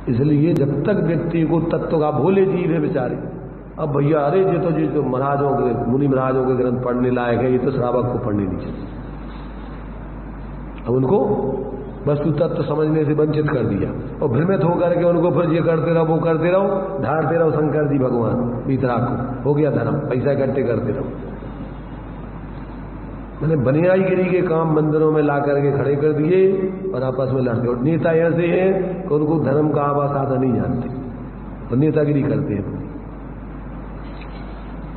इसलिए जब तक व्यक्ति को तत्व का, भोले जीव है बेचारे, अब भैया अरे ये तो महाराजों के, मुनि महाराजों के ग्रंथ पढ़ने लायक है, ये तो श्रावक को पढ़ने नहीं चाहिए। अब उनको वस्तु तत्व समझने से वंचित कर दिया और भ्रमित होकर के उनको फिर ये करते रहो, वो करते रहो, ढारते रहो शंकर जी भगवान वितराग को, हो गया धर्म, पैसा इकट्ठे करते रहो। मैंने बनियाईगिरी के काम मंदिरों में ला करके खड़े कर दिए और आपस में लड़ते। और नेता ऐसे हैं कि उनको धर्म का आवास आधा नहीं जानते और नेतागिरी करते हैं।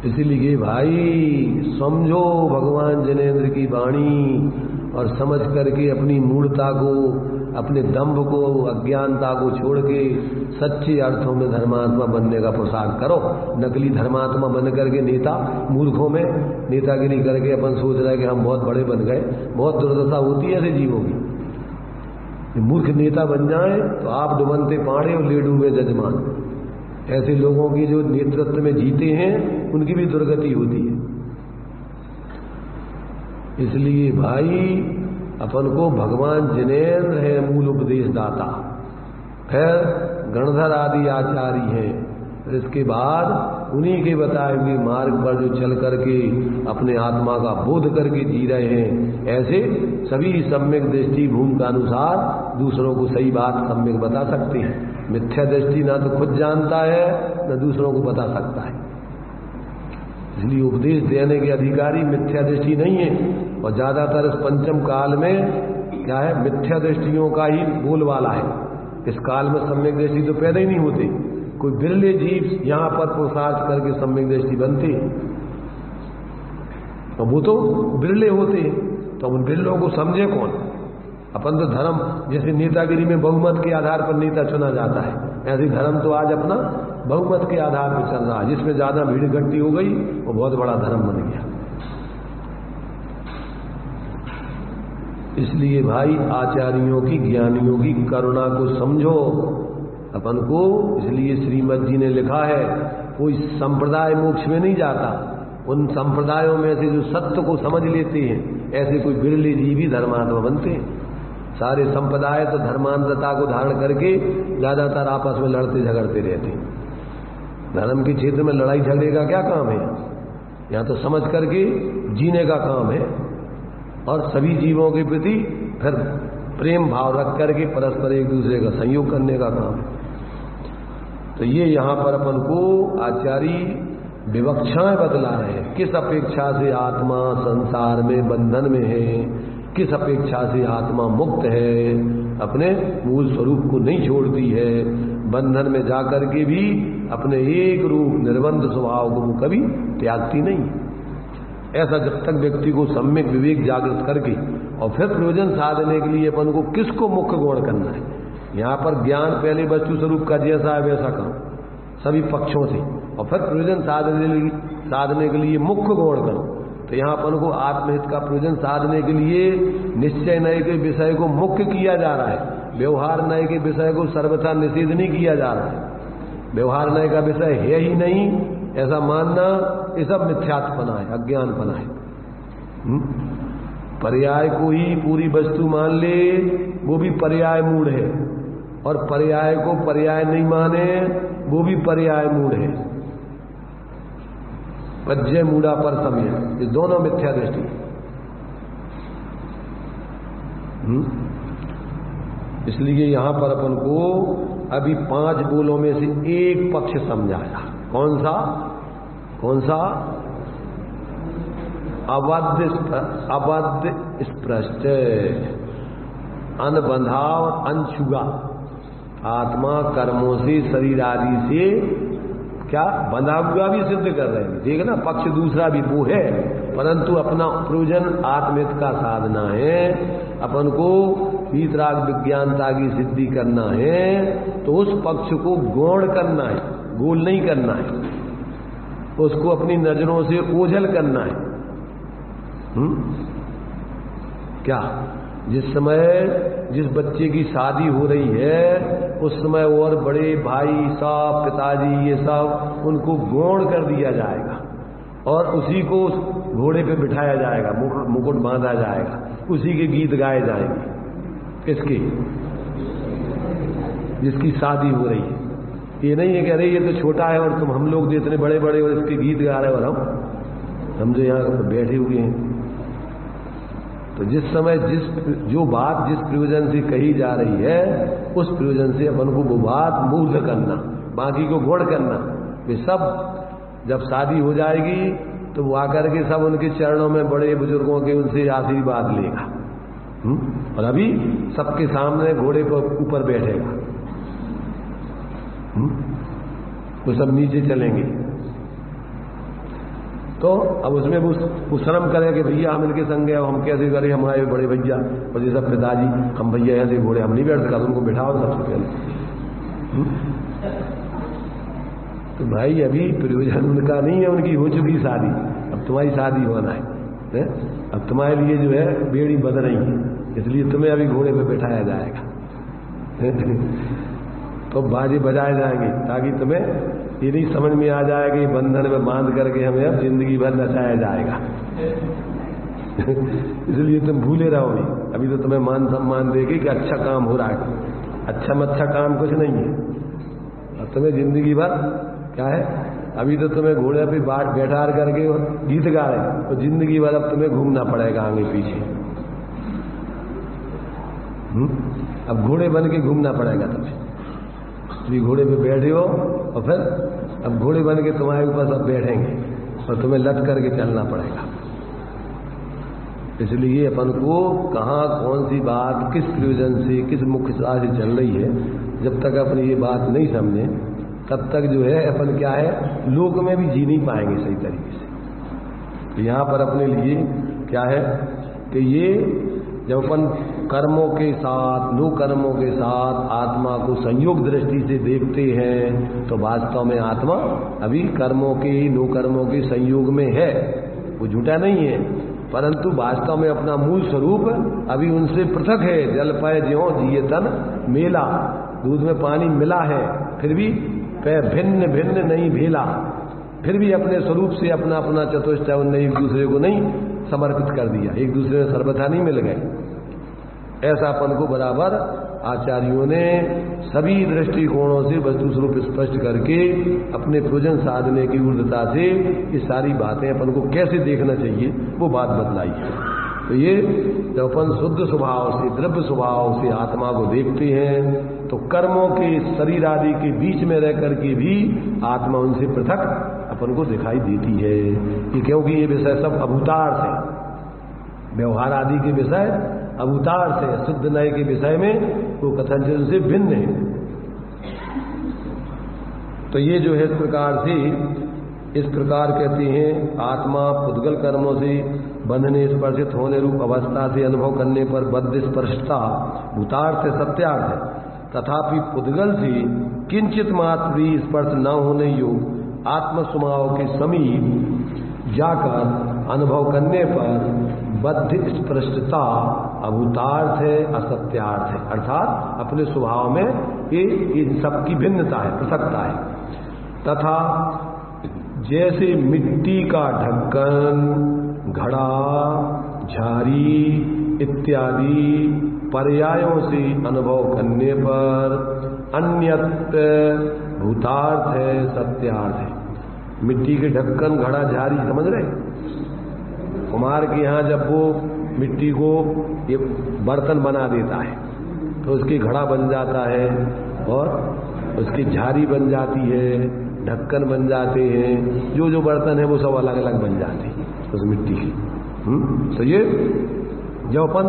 इसीलिए भाई समझो भगवान जिनेंद्र की वाणी और समझ करके अपनी मूढ़ता को, अपने दंभ को, अज्ञानता को छोड़ के सच्चे अर्थों में धर्मात्मा बनने का पोशाक करो। नकली धर्मात्मा बन करके नेता, मूर्खों में नेतागिरी करके अपन सोच रहे कि हम बहुत बड़े बन गए। बहुत दुर्दशा होती है ऐसे जीवों की। मूर्ख नेता बन जाए तो आप डुबनते पाड़े और ले डूबे जजमान। ऐसे लोगों की जो नेतृत्व में जीते हैं उनकी भी दुर्गति होती है। इसलिए भाई अपन को भगवान जिनेंद्र है मूल उपदेश दाता, फिर गणधर आदि आचार्य हैं, फिर इसके बाद उन्हीं के बताए हुए मार्ग पर जो चल करके अपने आत्मा का बोध करके जी रहे हैं, ऐसे सभी सम्यक दृष्टि भूमि का अनुसार दूसरों को सही बात सम्यक बता सकते हैं। मिथ्या दृष्टि ना तो खुद जानता है न दूसरों को बता सकता है। इसलिए उपदेश देने के अधिकारी मिथ्या दृष्टि नहीं है। और ज्यादातर इस पंचम काल में क्या है, मिथ्या दृष्टियों का ही बोलवाला है। इस काल में सम्यक दृष्टि तो पैदा ही नहीं होते। कोई बिरले जीव यहाँ पर पुरुषार्थ करके सम्यक दृष्टि बनते हैं, और वो तो बिरले होते हैं। तो उन बिरलों को समझे कौन? अपन तो धर्म, जैसे नेतागिरी में बहुमत के आधार पर नेता चुना जाता है, ऐसे धर्म तो आज अपना बहुमत के आधार पर चल रहा है। जिसमें ज्यादा भीड़ इकट्ठी हो गई वो बहुत बड़ा धर्म बन गया। इसलिए भाई आचार्यों की, ज्ञानियों की करुणा को समझो अपन को। इसलिए श्रीमद जी ने लिखा है, कोई संप्रदाय मोक्ष में नहीं जाता। उन संप्रदायों में से जो सत्य को समझ लेते हैं, ऐसे कोई बिरले जीव ही धर्मात्मा बनते हैं। सारे संप्रदाय तो धर्मांधता को धारण करके ज्यादातर आपस में लड़ते झगड़ते रहते हैं। धर्म के क्षेत्र में लड़ाई झगड़े का क्या काम है? यहाँ तो समझ करके जीने का काम है और सभी जीवों के प्रति फिर प्रेम भाव रख करके परस्पर एक दूसरे का सहयोग करने का काम है। तो ये यहाँ पर अपन को आचार्य विवक्षाएं बतला रहे हैं। किस अपेक्षा से आत्मा संसार में बंधन में है, किस अपेक्षा से आत्मा मुक्त है, अपने मूल स्वरूप को नहीं छोड़ती है, बंधन में जाकर के भी अपने एक रूप निर्बंध स्वभाव को वो कभी त्यागती नहीं। ऐसा जब तक व्यक्ति को सम्यक विवेक जागृत करके और फिर प्रयोजन साधने के लिए अपन को किसको मुख्य गौण करना है। यहाँ पर ज्ञान पहले वस्तु स्वरूप का जैसा है वैसा करो सभी पक्षों से, और फिर प्रयोजन साधने के लिए मुख्य गौण करो। तो यहाँ अपन को आत्महित का प्रयोजन साधने के लिए निश्चय नय के विषय को मुख्य किया जा रहा है। व्यवहार नय के विषय को सर्वथा निषेध नहीं किया जा रहा है। व्यवहार नय का विषय है ही नहीं ऐसा मानना, ये सब मिथ्यात्पना है, अज्ञानपना है। पर्याय को ही पूरी वस्तु मान ले वो भी पर्याय मूढ़ है, और पर्याय को पर्याय नहीं माने वो भी पर्याय मूढ़ है। पज्जय मूढ़ा पर समय, ये दोनों मिथ्या दृष्टि। इसलिए यहां पर अपन को अभी 5 बोलों में से एक पक्ष समझाया। कौन सा? कौन सा? अवध स्पृष्ट, अनबंधाव, अनछुआ। आत्मा कर्मों से, शरीर आदि से क्या बंधा हुआ भी सिद्ध कर रहे हैं। देखना पक्ष दूसरा भी वो है, परंतु अपना प्रयोजन आत्मित का साधना है। अपन को वीतराग विज्ञानता की सिद्धि करना है तो उस पक्ष को गौण करना है, गोल नहीं करना है। उसको अपनी नजरों से ओझल करना है। क्या जिस समय जिस बच्चे की शादी हो रही है उस समय और बड़े भाई साहब, पिताजी, ये सब उनको गौण कर दिया जाएगा और उसी को घोड़े पे बिठाया जाएगा, मुकुट बांधा जाएगा, उसी के गीत गाए जाएंगे। किसके? जिसकी शादी हो रही है। ये नहीं है कि अरे ये तो छोटा है और तुम हम लोग जो इतने बड़े बड़े और इसके गीत गा रहे हो और हम जो यहाँ बैठे हुए हैं। तो तो जिस समय जो बात जिस प्रयोजन से कही जा रही है उस प्रयोजन से अपन को वो बात मूर्ध करना, बाकी को घोड़ करना। वे सब जब शादी हो जाएगी तो वो आकर के सब उनके चरणों में बड़े बुजुर्गों के उनसे आशीर्वाद लेगा, और अभी सबके सामने घोड़े पर ऊपर बैठेगा, वो सब नीचे चलेंगे। तो अब उसमें वो शर्म करे कि भैया हम इनके संग है, हम कैसे करें, हमारे बड़े भैया और ये सब पिताजी, हम भैया ऐसे घोड़े हम नहीं बैठ सकते, उनको बिठाओ सबसे पहले। तो भाई अभी प्रयोजन उनका नहीं है, उनकी हो चुकी शादी, अब तुम्हारी शादी होना है? अब तुम्हारे लिए जो है बेड़ी बंध रही है, इसलिए तुम्हें अभी घोड़े पे बैठाया जाएगा। तो बाजे बजाए जाएंगे ताकि तुम्हें ये नहीं समझ में आ जाएगा कि बंधन में बांध करके हमें अब जिंदगी भर नचाया जाएगा। इसलिए तुम भूले रहोगे। अभी तो तुम्हें मान सम्मान देगी कि अच्छा काम हो रहा है, अच्छा में अच्छा काम कुछ नहीं है। अब तुम्हें जिंदगी भर क्या है, अभी तो तुम्हें घोड़े पे बैठा करके गीत गा रहे, तो जिंदगी भर अब तुम्हें घूमना पड़ेगा आगे पीछे। अब घोड़े बन के घूमना पड़ेगा तुम्हें। भी घोड़े पे बैठे हो और फिर अब घोड़े बन के तुम्हारे ऊपर सब बैठेंगे और तुम्हें लट करके चलना पड़ेगा। इसलिए अपन को कहाँ कौन सी बात किस प्रयोजन से किस मुख्यता से चल रही है, जब तक अपन ये बात नहीं समझे तब तक जो है अपन क्या है लोक में भी जी नहीं पाएंगे सही तरीके से। तो यहाँ पर अपने लिए क्या है कि ये जब अपन कर्मों के साथ नो कर्मों के साथ आत्मा को संयोग दृष्टि से देखते हैं तो वास्तव में आत्मा अभी कर्मों के नो कर्मों के संयोग में है, वो झूठा नहीं है, परंतु वास्तव में अपना मूल स्वरूप अभी उनसे पृथक है। जल पय ज्यों जिए तन मेला, दूध में पानी मिला है फिर भी भिन्न भिन्न नहीं भेला, फिर भी अपने स्वरूप से अपना अपना चतुष्टय उनने एक दूसरे को नहीं समर्पित कर दिया, एक दूसरे में सर्वथा नहीं मिल गए। ऐसा अपन को बराबर आचार्यों ने सभी दृष्टिकोणों से वस्तु स्वरूप स्पष्ट करके अपने प्रयोजन साधने की ऊर्ध्वता से ये सारी बातें अपन को कैसे देखना चाहिए वो बात बतलाई है। तो ये जब अपन शुद्ध स्वभाव से द्रव्य स्वभाव से आत्मा को देखते हैं तो कर्मों के शरीर आदि के बीच में रह करके भी आत्मा उनसे पृथक अपन को दिखाई देती है कि क्योंकि ये विषय सब अभूतार्थ है, व्यवहार आदि के विषय अभूतार्थ है, शुद्ध नए के विषय में वो कथन से भिन्न है। तो ये जो है इस प्रकार कहते हैं आत्मा पुद्गल कर्मों से बंधने स्पर्शित होने रूप अवस्था से अनुभव करने पर बद्ध स्पर्शता भूतार्थ सत्यार्थ है, तथापि पुद्गल से किंचित मात्र भी स्पर्श न होने योग आत्म स्वभाव के समीप जाकर अनुभव करने पर बद्ध स्पृष्टता अभूतार्थ है असत्यार्थ है, अर्थात अपने स्वभाव में ये इन सबकी भिन्नता है, पृथकता है। तथा जैसे मिट्टी का ढक्कन, घड़ा, झारी इत्यादि पर्यायों से अनुभव करने पर अन्यत भूतार्थ है सत्यार्थ है। मिट्टी के ढक्कन, घड़ा, झारी समझ रहे? कुम्हार के यहाँ जब वो मिट्टी को ये बर्तन बना देता है तो उसकी घड़ा बन जाता है और उसकी झारी बन जाती है, ढक्कन बन जाते हैं, जो बर्तन है वो सब अलग अलग बन जाते हैं उस मिट्टी की। तो ये जब अपन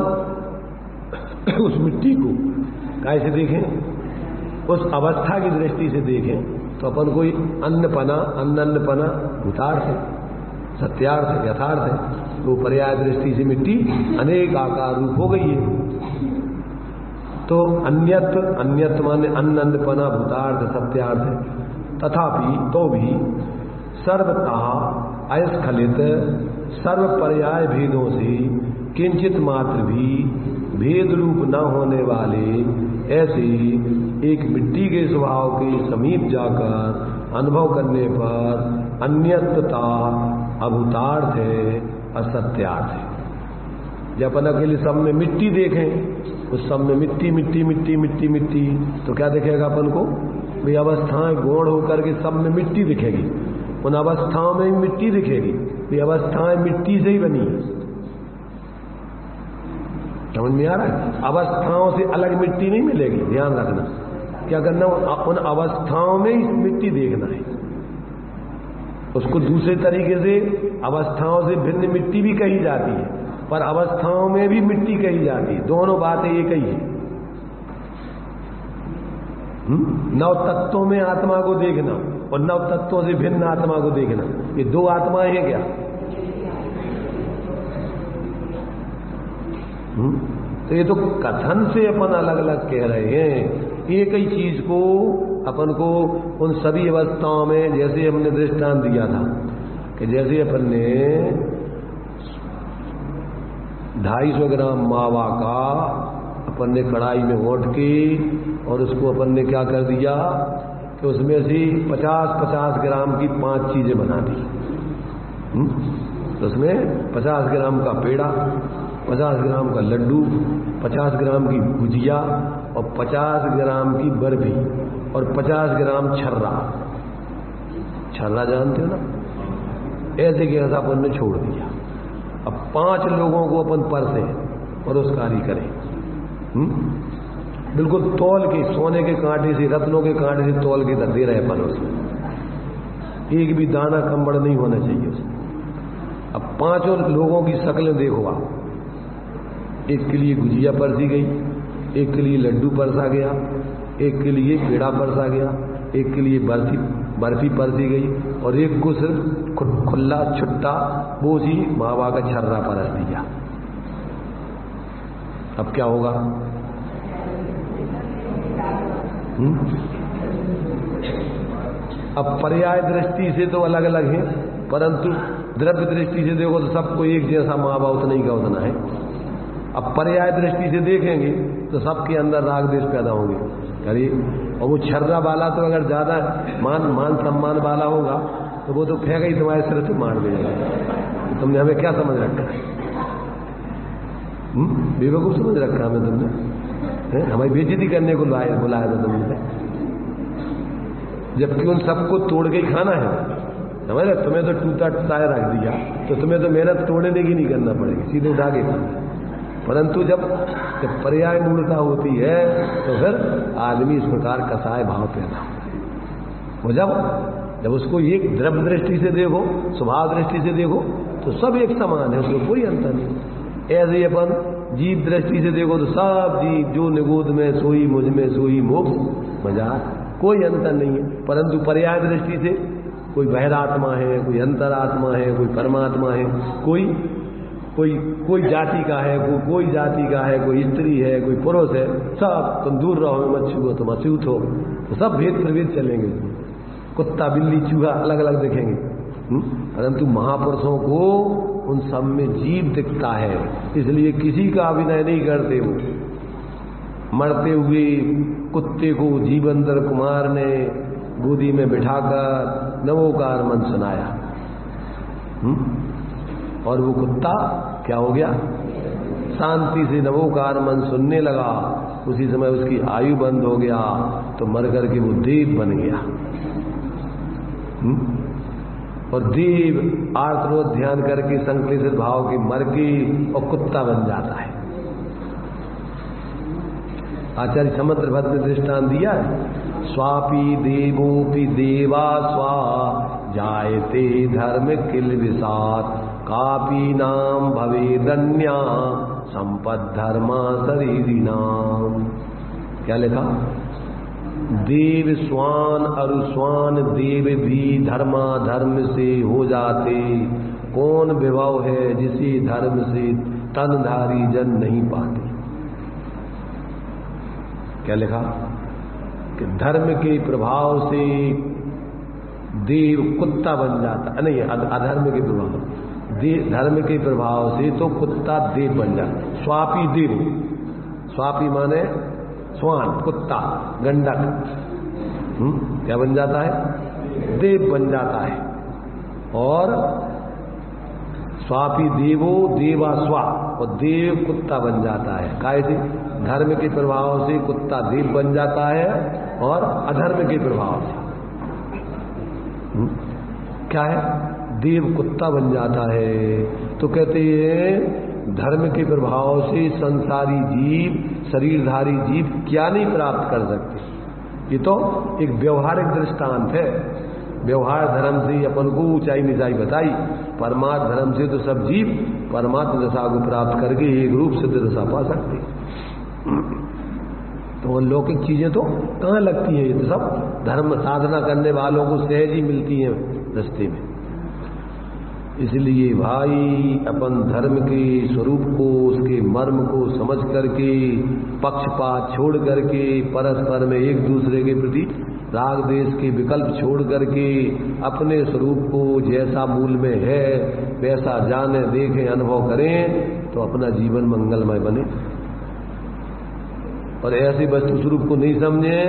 उस मिट्टी को कैसे देखें, उस अवस्था की दृष्टि से देखें तो अपन कोई अन्नपना भूतार्थ है, सत्यार्थ है, यथार्थ है। तो पर्याय दृष्टि से मिट्टी अनेक आकार रूप हो गई है। तो अन्यत माने अन्नपना भूतार्थ सत्यार्थ है। तथापि तो भी सर्वतः अस्खलित सर्व पर्याय भेदों से किंचित मात्र भी भेद रूप न होने वाले ऐसे एक मिट्टी के स्वभाव के समीप जाकर अनुभव करने पर अन्यतता अभूतार्थ है असत्यार्थ है। जब अपन अकेले सब में मिट्टी देखें, उस सब में मिट्टी मिट्टी मिट्टी मिट्टी मिट्टी, तो क्या दिखेगा अपन को? वे अवस्थाएं गौण होकर के सब में मिट्टी दिखेगी, उन अवस्थाओं में भी मिट्टी दिखेगी, वे अवस्थाएं मिट्टी से ही बनी। समझ में आ रहा है? अवस्थाओं से अलग मिट्टी नहीं मिलेगी, ध्यान रखना। क्या करना, उन अवस्थाओं में इस मिट्टी देखना है। उसको दूसरे तरीके से अवस्थाओं से भिन्न मिट्टी भी कही जाती है, पर अवस्थाओं में भी मिट्टी कही जाती है, दोनों बातें एक ही है। नव तत्वों में आत्मा को देखना और नव तत्वों से भिन्न आत्मा को देखना, ये दो आत्माएं हैं क्या? तो ये तो कथन से अपन अलग अलग कह रहे हैं। एक ही चीज को अपन को उन सभी अवस्थाओं में, जैसे हमने दृष्टांत दिया था कि जैसे अपन ने 250 ग्राम मावा का अपन ने कढ़ाई में घोट के और उसको अपन ने क्या कर दिया कि उसमें से 50-50 ग्राम की 5 चीजें बना दी। तो उसमें 50 ग्राम का पेड़ा, 50 ग्राम का लड्डू, 50 ग्राम की गुजिया और 50 ग्राम की बर्फी और 50 ग्राम छर्रा। छर्रा जानते हो ना? ऐसे के ऐसा अपन ने छोड़ दिया। अब 5 लोगों को अपन परसे और उस कार्य करें, बिल्कुल तौल के, सोने के कांटे से, रत्नों के कांटे से तौल के दे रहे अपन उसमें, एक भी दाना कंबड़ नहीं होना चाहिए उसमें। अब 5 लोगों की शक्लें देखो आप, एक के लिए गुजिया परसी गई, एक के लिए लड्डू परसा गया, एक के लिए पेड़ा परसा गया, एक के लिए बर्फी परसी गई और एक को सिर्फ खुला छुट्टा वो सी मावा का छर्रा परस दिया। अब क्या होगा? अब पर्याय दृष्टि से तो अलग अलग है, परंतु द्रव्य दृष्टि से देखो तो सबको एक जैसा मावा उतना ही का उतना है। अब पर्याय दृष्टि से देखेंगे तो सबके अंदर राग द्वेष पैदा होंगे। अरे और वो छर्रा वाला तो अगर ज्यादा मान सम्मान वाला होगा तो वो तो फेंका ही तुम्हारे सिर से मार देगा। तो तुमने हमें क्या समझ रखा है? बेवकूफ समझ रखा हमें तुमने, हमारी बेइज्जती करने को बुलाया था तुमने, जबकि उन सबको तोड़ के ही खाना है। समझ रहे? तुम्हें तो टूटा टायर रख दिया तो तुम्हें तो मेहनत तोड़ने की नहीं करना पड़ेगी, सीधे उठा के खाना। परंतु जब पर्याय मूलता होती है तो फिर आदमी इस प्रकार कसाय भाव पैदा हो। जब उसको एक द्रव्य दृष्टि से देखो, स्वभाव दृष्टि से देखो तो सब एक समान है, उसमें कोई अंतर नहीं। ऐसे ही अपन जीव दृष्टि से देखो तो सब जीव जो निगोद में सोई मुझ में सोई मोक्ष मजाक, कोई अंतर नहीं है। परंतु पर्याय दृष्टि से कोई बहिरात्मा है, कोई अंतरात्मा है, कोई परमात्मा है, कोई जाति का है, कोई जाति का है, कोई स्त्री है, कोई पुरुष है, सब तुम दूर रहो, मत छुओ, तुम अछूत हो, तो सब भेद प्रभेद चलेंगे। कुत्ता बिल्ली चूहा अलग अलग दिखेंगे, परंतु महापुरुषों को उन सब में जीव दिखता है, इसलिए किसी का अभिनय नहीं करते। वो मरते हुए कुत्ते को जीवंतर कुमार ने गोदी में बिठाकर नवोकार मन सुनाया, और वो कुत्ता क्या हो गया? शांति से नवोकार मन सुनने लगा। उसी समय उसकी आयु बंद हो गया तो मर करके वो देव बन गया। और देव आर्तरोध ध्यान करके संक्लेशित भाव की मर के और कुत्ता बन जाता है। आचार्य समुद्र भट्ट ने दृष्टांत दिया है, स्वापी देवोपि देवा स्वा जायते धर्म किल विसात कापी नाम भवेदन्या संपद धर्मा शरीरी नाम। क्या लिखा? देव स्वान अरुस्वान देव भी धर्मा धर्म से हो जाते, कौन विभव है जिसे धर्म से तनधारी जन नहीं पाते। क्या लिखा? कि धर्म के प्रभाव से देव कुत्ता बन जाता, नहीं अधर्म के प्रभाव, धर्म के प्रभाव से तो कुत्ता देव बन जाता। स्वापी देव, स्वापी माने स्वान, कुत्ता, गंडक, क्या बन जाता है? देव बन जाता है। और स्वापी देवो देवा स्वा, और देव कुत्ता बन जाता है। कैसे? धर्म के प्रभाव से कुत्ता देव बन जाता है और अधर्म के प्रभाव से क्या है? देव कुत्ता बन जाता है। तो कहते हैं धर्म के प्रभाव से संसारी जीव, शरीरधारी जीव क्या नहीं प्राप्त कर सकते। ये तो एक व्यवहारिक दृष्टांत है। व्यवहार धर्म से अपन को ऊंचाई निचाई बताई, परमार्थ धर्म से तो सब जीव परमात्म दशा को प्राप्त करके एक रूप सिद्ध दशा पा सकते। तो लौकिक चीजें तो कहाँ लगती हैं, ये तो सब धर्म साधना करने वालों को सहज ही मिलती हैं रास्ते में। इसलिए भाई अपन धर्म के स्वरूप को, उसके मर्म को समझ करके, पक्षपात छोड़ करके, परस्पर में एक दूसरे के प्रति राग देश के विकल्प छोड़ करके अपने स्वरूप को जैसा मूल में है वैसा जाने, देखें, अनुभव करें तो अपना जीवन मंगलमय बने। और ऐसी वस्तु स्वरूप को नहीं समझे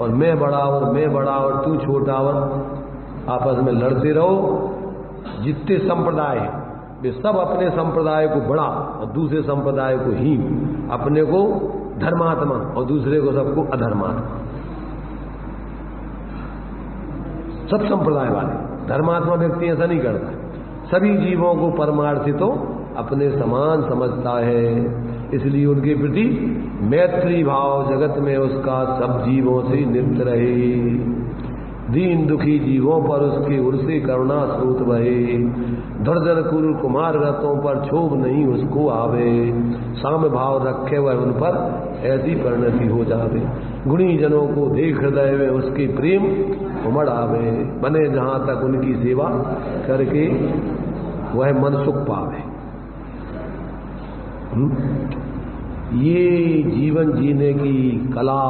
और मैं बड़ा और तू छोटा और आपस में लड़ते रहो। जितने संप्रदाय वे सब अपने संप्रदाय को बड़ा और दूसरे संप्रदाय को हीन, अपने को धर्मात्मा और दूसरे को सबको अधर्मात्मा। सब संप्रदाय वाले, धर्मात्मा व्यक्ति ऐसा नहीं करता, सभी जीवों को परमार्थ तो अपने समान समझता है। इसलिए उनके प्रति मैत्री भाव जगत में उसका सब जीवों से नित्य रहे। दीन दुखी जीवों पर उसके उर्से करुणा स्रोत बहे। धुर्जन कुल कुमार रतों पर क्षोभ नहीं उसको आवे। साम भाव रखे वह उन पर ऐसी परिणति हो जावे। गुणी जनों को देख हृदय में उसके प्रेम उमड़ आवे। बने जहां तक उनकी सेवा करके वह मन सुख पावे। ये जीवन जीने की कला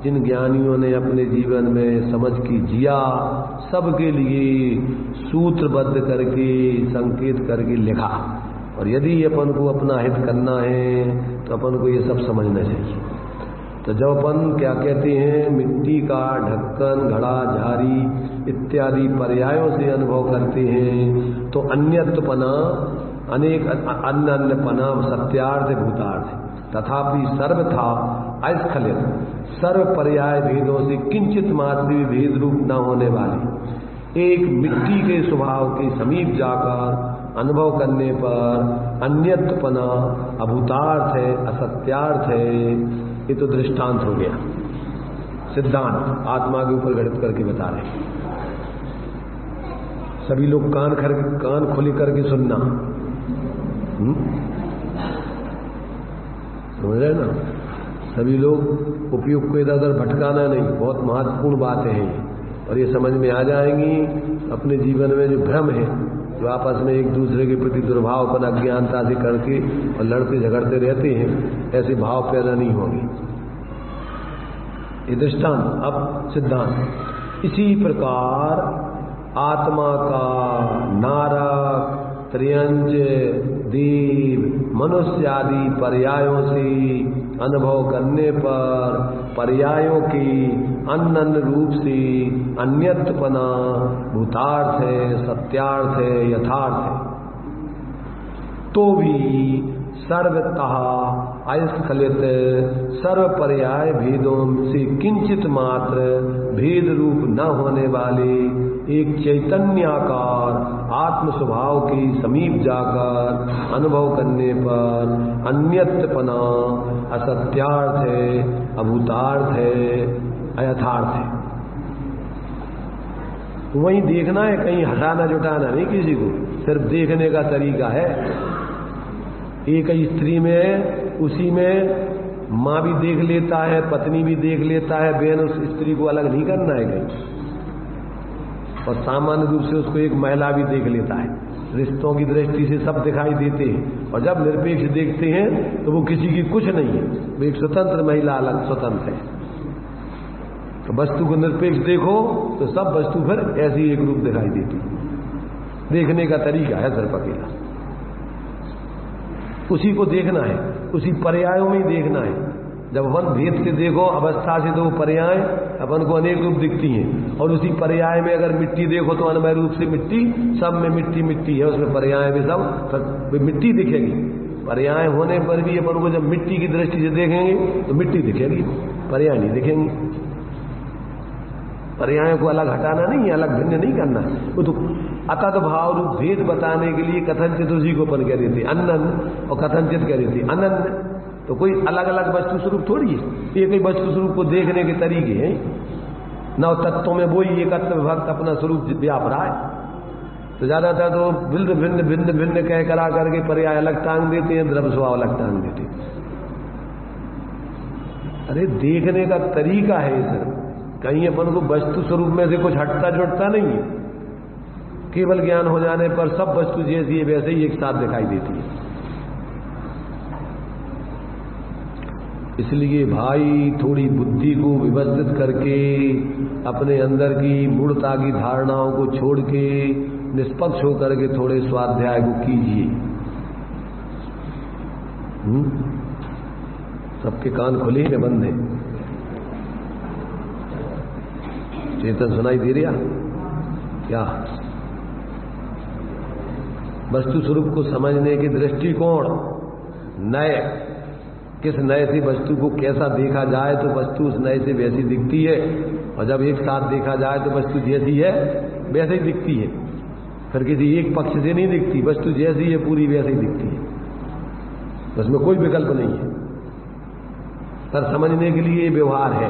जिन ज्ञानियों ने अपने जीवन में समझ की जिया, सबके लिए सूत्रबद्ध करके, संकेत करके लिखा। और यदि अपन को अपना हित करना है तो अपन को ये सब समझना चाहिए। तो जब अपन क्या कहते हैं, मिट्टी का ढक्कन, घड़ा, झारी इत्यादि पर्यायों से अनुभव करते हैं तो अन्यत्वपना, अनेक अन्यपना सत्यार्थ भूतार्थ तथापि सर्वथा अस्खलित, सर्व पर्याय भेदों से किंचित मात्र भी भेद रूप न होने वाले एक मिट्टी के स्वभाव के समीप जाकर अनुभव करने पर अन्यत्वपना अभूतार्थ है, असत्यार्थ है। ये तो दृष्टांत हो गया, सिद्धांत आत्मा के ऊपर गणित करके बता रहे। सभी लोग कान खोले करके सुनना, समझ रहे ना। सभी लोग उपयोग को इधर उधर भटकाना नहीं, बहुत महत्वपूर्ण बातें हैं और ये समझ में आ जाएंगी। अपने जीवन में जो भ्रम है, जो आपस में एक दूसरे के प्रति दुर्भाव पर अज्ञानता से करके और लड़ते झगड़ते रहते हैं, ऐसे भाव पैदा नहीं होंगे। ये दृष्टांत, अब सिद्धांत। इसी प्रकार आत्मा का नारक, त्रियंज, देव, मनुष्य आदि पर्यायों से अनुभव करने पर पर्यायों के अन्य रूप से अन्यत्वपना भूतार्थ है, सत्यार्थ है, यथार्थ है, तो भी सर्वतः अस्खलित सर्व पर्याय भेदों से किंचित मात्र भेद रूप न होने वाले एक चैतन्याकार आत्म स्वभाव के समीप जाकर अनुभव करने पर अन्यत्वपना असत्यार्थ है, अभूतार्थ है, अयथार्थ है। वहीं देखना है, कहीं हटाना जुटाना नहीं किसी को, सिर्फ देखने का तरीका है। एक स्त्री में उसी में माँ भी देख लेता है, पत्नी भी देख लेता है, बहन उस स्त्री को अलग नहीं करना है कहीं। और सामान्य रूप से उसको एक महिला भी देख लेता है। रिश्तों की दृष्टि से सब दिखाई देते हैं और जब निरपेक्ष देखते हैं तो वो किसी की कुछ नहीं है, वो एक स्वतंत्र महिला अलग स्वतंत्र है। तो वस्तु को निरपेक्ष देखो तो सब वस्तु फिर ऐसी एक रूप दिखाई देती है। देखने का तरीका है सिर्फ अकेला, उसी को देखना है, उसी पर्यायों में ही देखना है। जब अपन भेद से देखो अवस्था से तो वो पर्याय अपन को अनेक रूप दिखती हैं। और उसी पर्याय में अगर मिट्टी देखो तो अनमय रूप से मिट्टी, सब में मिट्टी मिट्टी है, उसमें पर्याय में सब मिट्टी दिखेगी। पर्याय होने पर भी अपन को जब मिट्टी की दृष्टि से देखेंगे तो मिट्टी दिखेगी, पर्याय नहीं दिखेंगे। पर्यायों को अलग हटाना नहीं है, अलग भिन्न नहीं करना। वो तो अतत भाव रूप भेद बताने के लिए कथनचित उसी को अपन कह रहे थे अनन्य और कथनचित कह रहे थे अनन्य। तो कोई अलग अलग वस्तु स्वरूप थोड़ी है, ये कोई वस्तु स्वरूप को देखने के तरीके हैं। नव तत्वों में वही एकत्व भक्त अपना स्वरूप व्याप रहा है। तो ज्यादातर तो भिन्न भिन्न भिन्न भिन्न कह करा करके पर्याय अलग टांग देते हैं, द्रव्य स्वभाव अलग टांग देते हैं। अरे देखने का तरीका है ये सर, कहीं अपन को वस्तु स्वरूप में से कुछ हटता जुटता नहीं है। केवल ज्ञान हो जाने पर सब वस्तु जैसी है वैसे ही एक साथ दिखाई देती है। इसलिए भाई थोड़ी बुद्धि को व्यवस्थित करके अपने अंदर की मूढ़ता की धारणाओं को छोड़ के निष्पक्ष होकर के थोड़े स्वाध्याय को कीजिए। सबके कान खुले हैं बंद हैं? चेतन सुनाई दे रहा क्या? वस्तु स्वरूप को समझने के दृष्टिकोण नए, किस नए से वस्तु को कैसा देखा जाए तो वस्तु उस नए से वैसी दिखती है, और जब एक साथ देखा जाए तो वस्तु जैसी है वैसे ही दिखती है। फिर किसी एक पक्ष से नहीं दिखती, वस्तु जैसी है पूरी वैसे ही दिखती है, उसमें कोई विकल्प नहीं है। पर समझने के लिए व्यवहार है।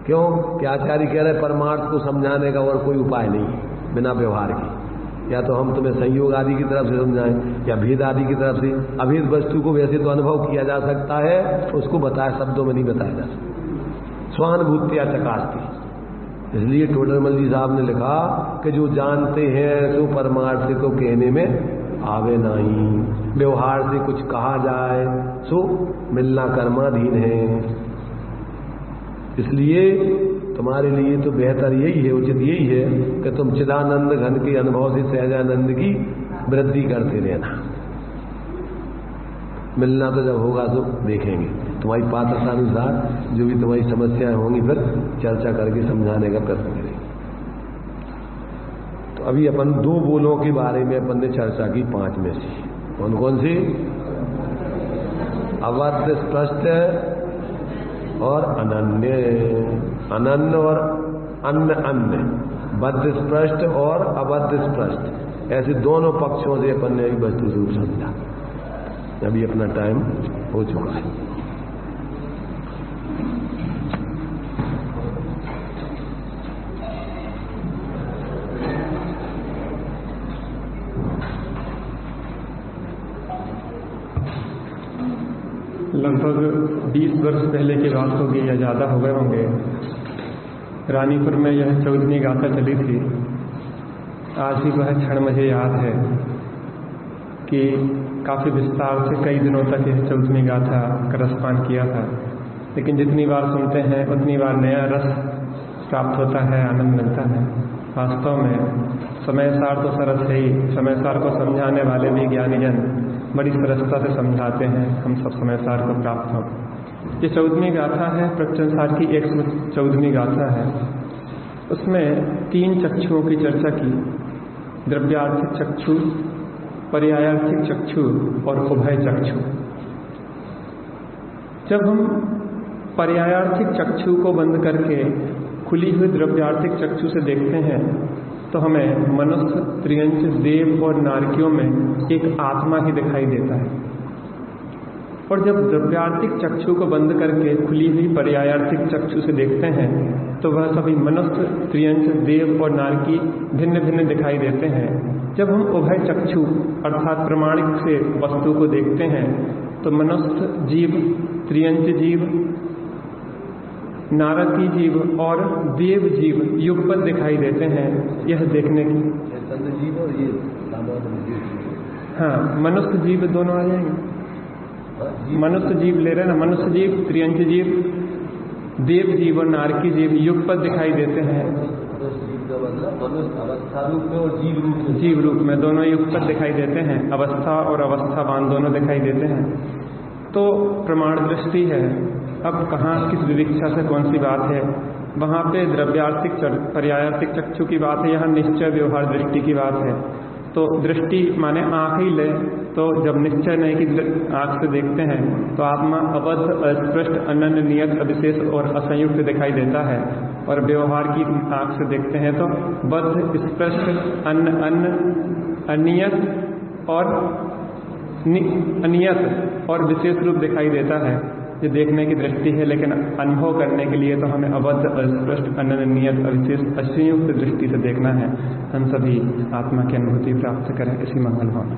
क्यों कि आचार्य कह रहे परमार्थ को समझाने का और कोई उपाय नहीं है बिना व्यवहार के। या तो हम तुम्हें संयोग आदि की तरफ से समझाएं या भेद आदि की तरफ से। अभेद वस्तु को वैसे तो अनुभव किया जा सकता है, उसको बताया शब्दों में नहीं बताया जा सकता। स्वानुभूत्या चकास्ती। इसलिए टोडरमल जी साहब ने लिखा कि जो जानते हैं सो परमार्थ से तो कहने में आवे नहीं, व्यवहार से कुछ कहा जाए सो मिलना कर्माधीन है। इसलिए तुम्हारे लिए तो बेहतर यही है, उचित यही है कि तुम चिदानंद घन के अनुभव से सहजानंद की वृद्धि करते रहना। मिलना तो जब होगा तो देखेंगे, तुम्हारी पात्रता अनुसार जो भी तुम्हारी समस्याएं होंगी फिर चर्चा करके समझाने का प्रयत्न करेंगे। तो अभी अपन दो बोलों के बारे में अपन ने चर्चा की 5 में से। कौन कौन सी? अवध स्पष्ट और अनन्य, अनन्य और अन्य अन्य, बद्ध स्पष्ट और अबद्ध स्पष्ट, ऐसे दोनों पक्षों से अपन ने अभी वस्तु स्वरूप समझा। अभी अपना टाइम हो चुका है। लगभग 20 वर्ष पहले की बात होगी या ज़्यादा हो गए होंगे। रानीपुर में यह 14वीं गाथा चली थी। आज भी वह क्षण मुझे याद है कि काफ़ी विस्तार से कई दिनों तक यह 14वीं गाथा का रसपान किया था। लेकिन जितनी बार सुनते हैं उतनी बार नया रस प्राप्त होता है, आनंद मिलता है। वास्तव में समय सार तो सरस है ही, समय सार को समझाने वाले भी ज्ञानीजन बड़ी सरसता से समझाते हैं, हम सब समय सार को प्राप्त हों। ये 14वीं गाथा है, प्रवचन सार की 114वीं गाथा है। उसमें 3 चक्षुओं की चर्चा की, द्रव्यार्थिक चक्षु, पर्यायार्थिक चक्षु और उभय चक्षु। जब हम पर्यायार्थिक चक्षु को बंद करके खुली हुई द्रव्यार्थिक चक्षु से देखते हैं तो हमें मनुष्य, त्रियंच, देव और नारकियों में एक आत्मा ही दिखाई देता है। और जब द्रव्यार्थिक चक्षु को बंद करके खुली हुई पर्यायार्थिक चक्षु से देखते हैं तो वह सभी मनुष्य, त्रियंच, देव और नारकी भिन्न भिन्न दिखाई देते हैं। जब हम उभय चक्षु अर्थात प्रमाणिक से वस्तु को देखते हैं तो मनुष्य जीव, त्रियंच जीव, नारकी जीव और देव जीव युगपत दिखाई देते हैं। यह देखने की जीव और ये हाँ, मनुष्य जीव दोनों आ जाएंगे। मनुष्य जीव ले रहे ना, मनुष्य जीव, त्रियंच जीव, देव जीव और नारकी जीव युगपत दिखाई देते हैं। अवस्था रूप में और जीव रूप में, जीव रूप में दोनों युगपत दिखाई देते हैं। अवस्था और अवस्थावान दोनों दिखाई देते हैं। तो प्रमाण दृष्टि है। अब कहाँ किस विविक्षा से कौन सी बात है? वहाँ पे द्रव्यार्थिक पर्यायार्थिक चक्षु की बात है, यहाँ निश्चय व्यवहार दृष्टि की बात है। तो दृष्टि माने आँख ही ले, तो जब निश्चय नहीं की आँख से देखते हैं तो आत्मा अबद्ध, अस्पष्ट, अनन्य, नियत, अविशेष और असंयुक्त दिखाई देता है। और व्यवहार की आंख से देखते हैं तो बद्ध, स्पष्ट, अन्न, अनियत और अनियत और विशेष रूप दिखाई देता है। ये देखने की दृष्टि है, लेकिन अनुभव करने के लिए तो हमें अबद्ध, अस्पष्ट, अनियत, अविशेष, असंयुक्त दृष्टि से देखना है। हम सभी आत्मा की अनुभूति प्राप्त करें, इसी मंगल भावना।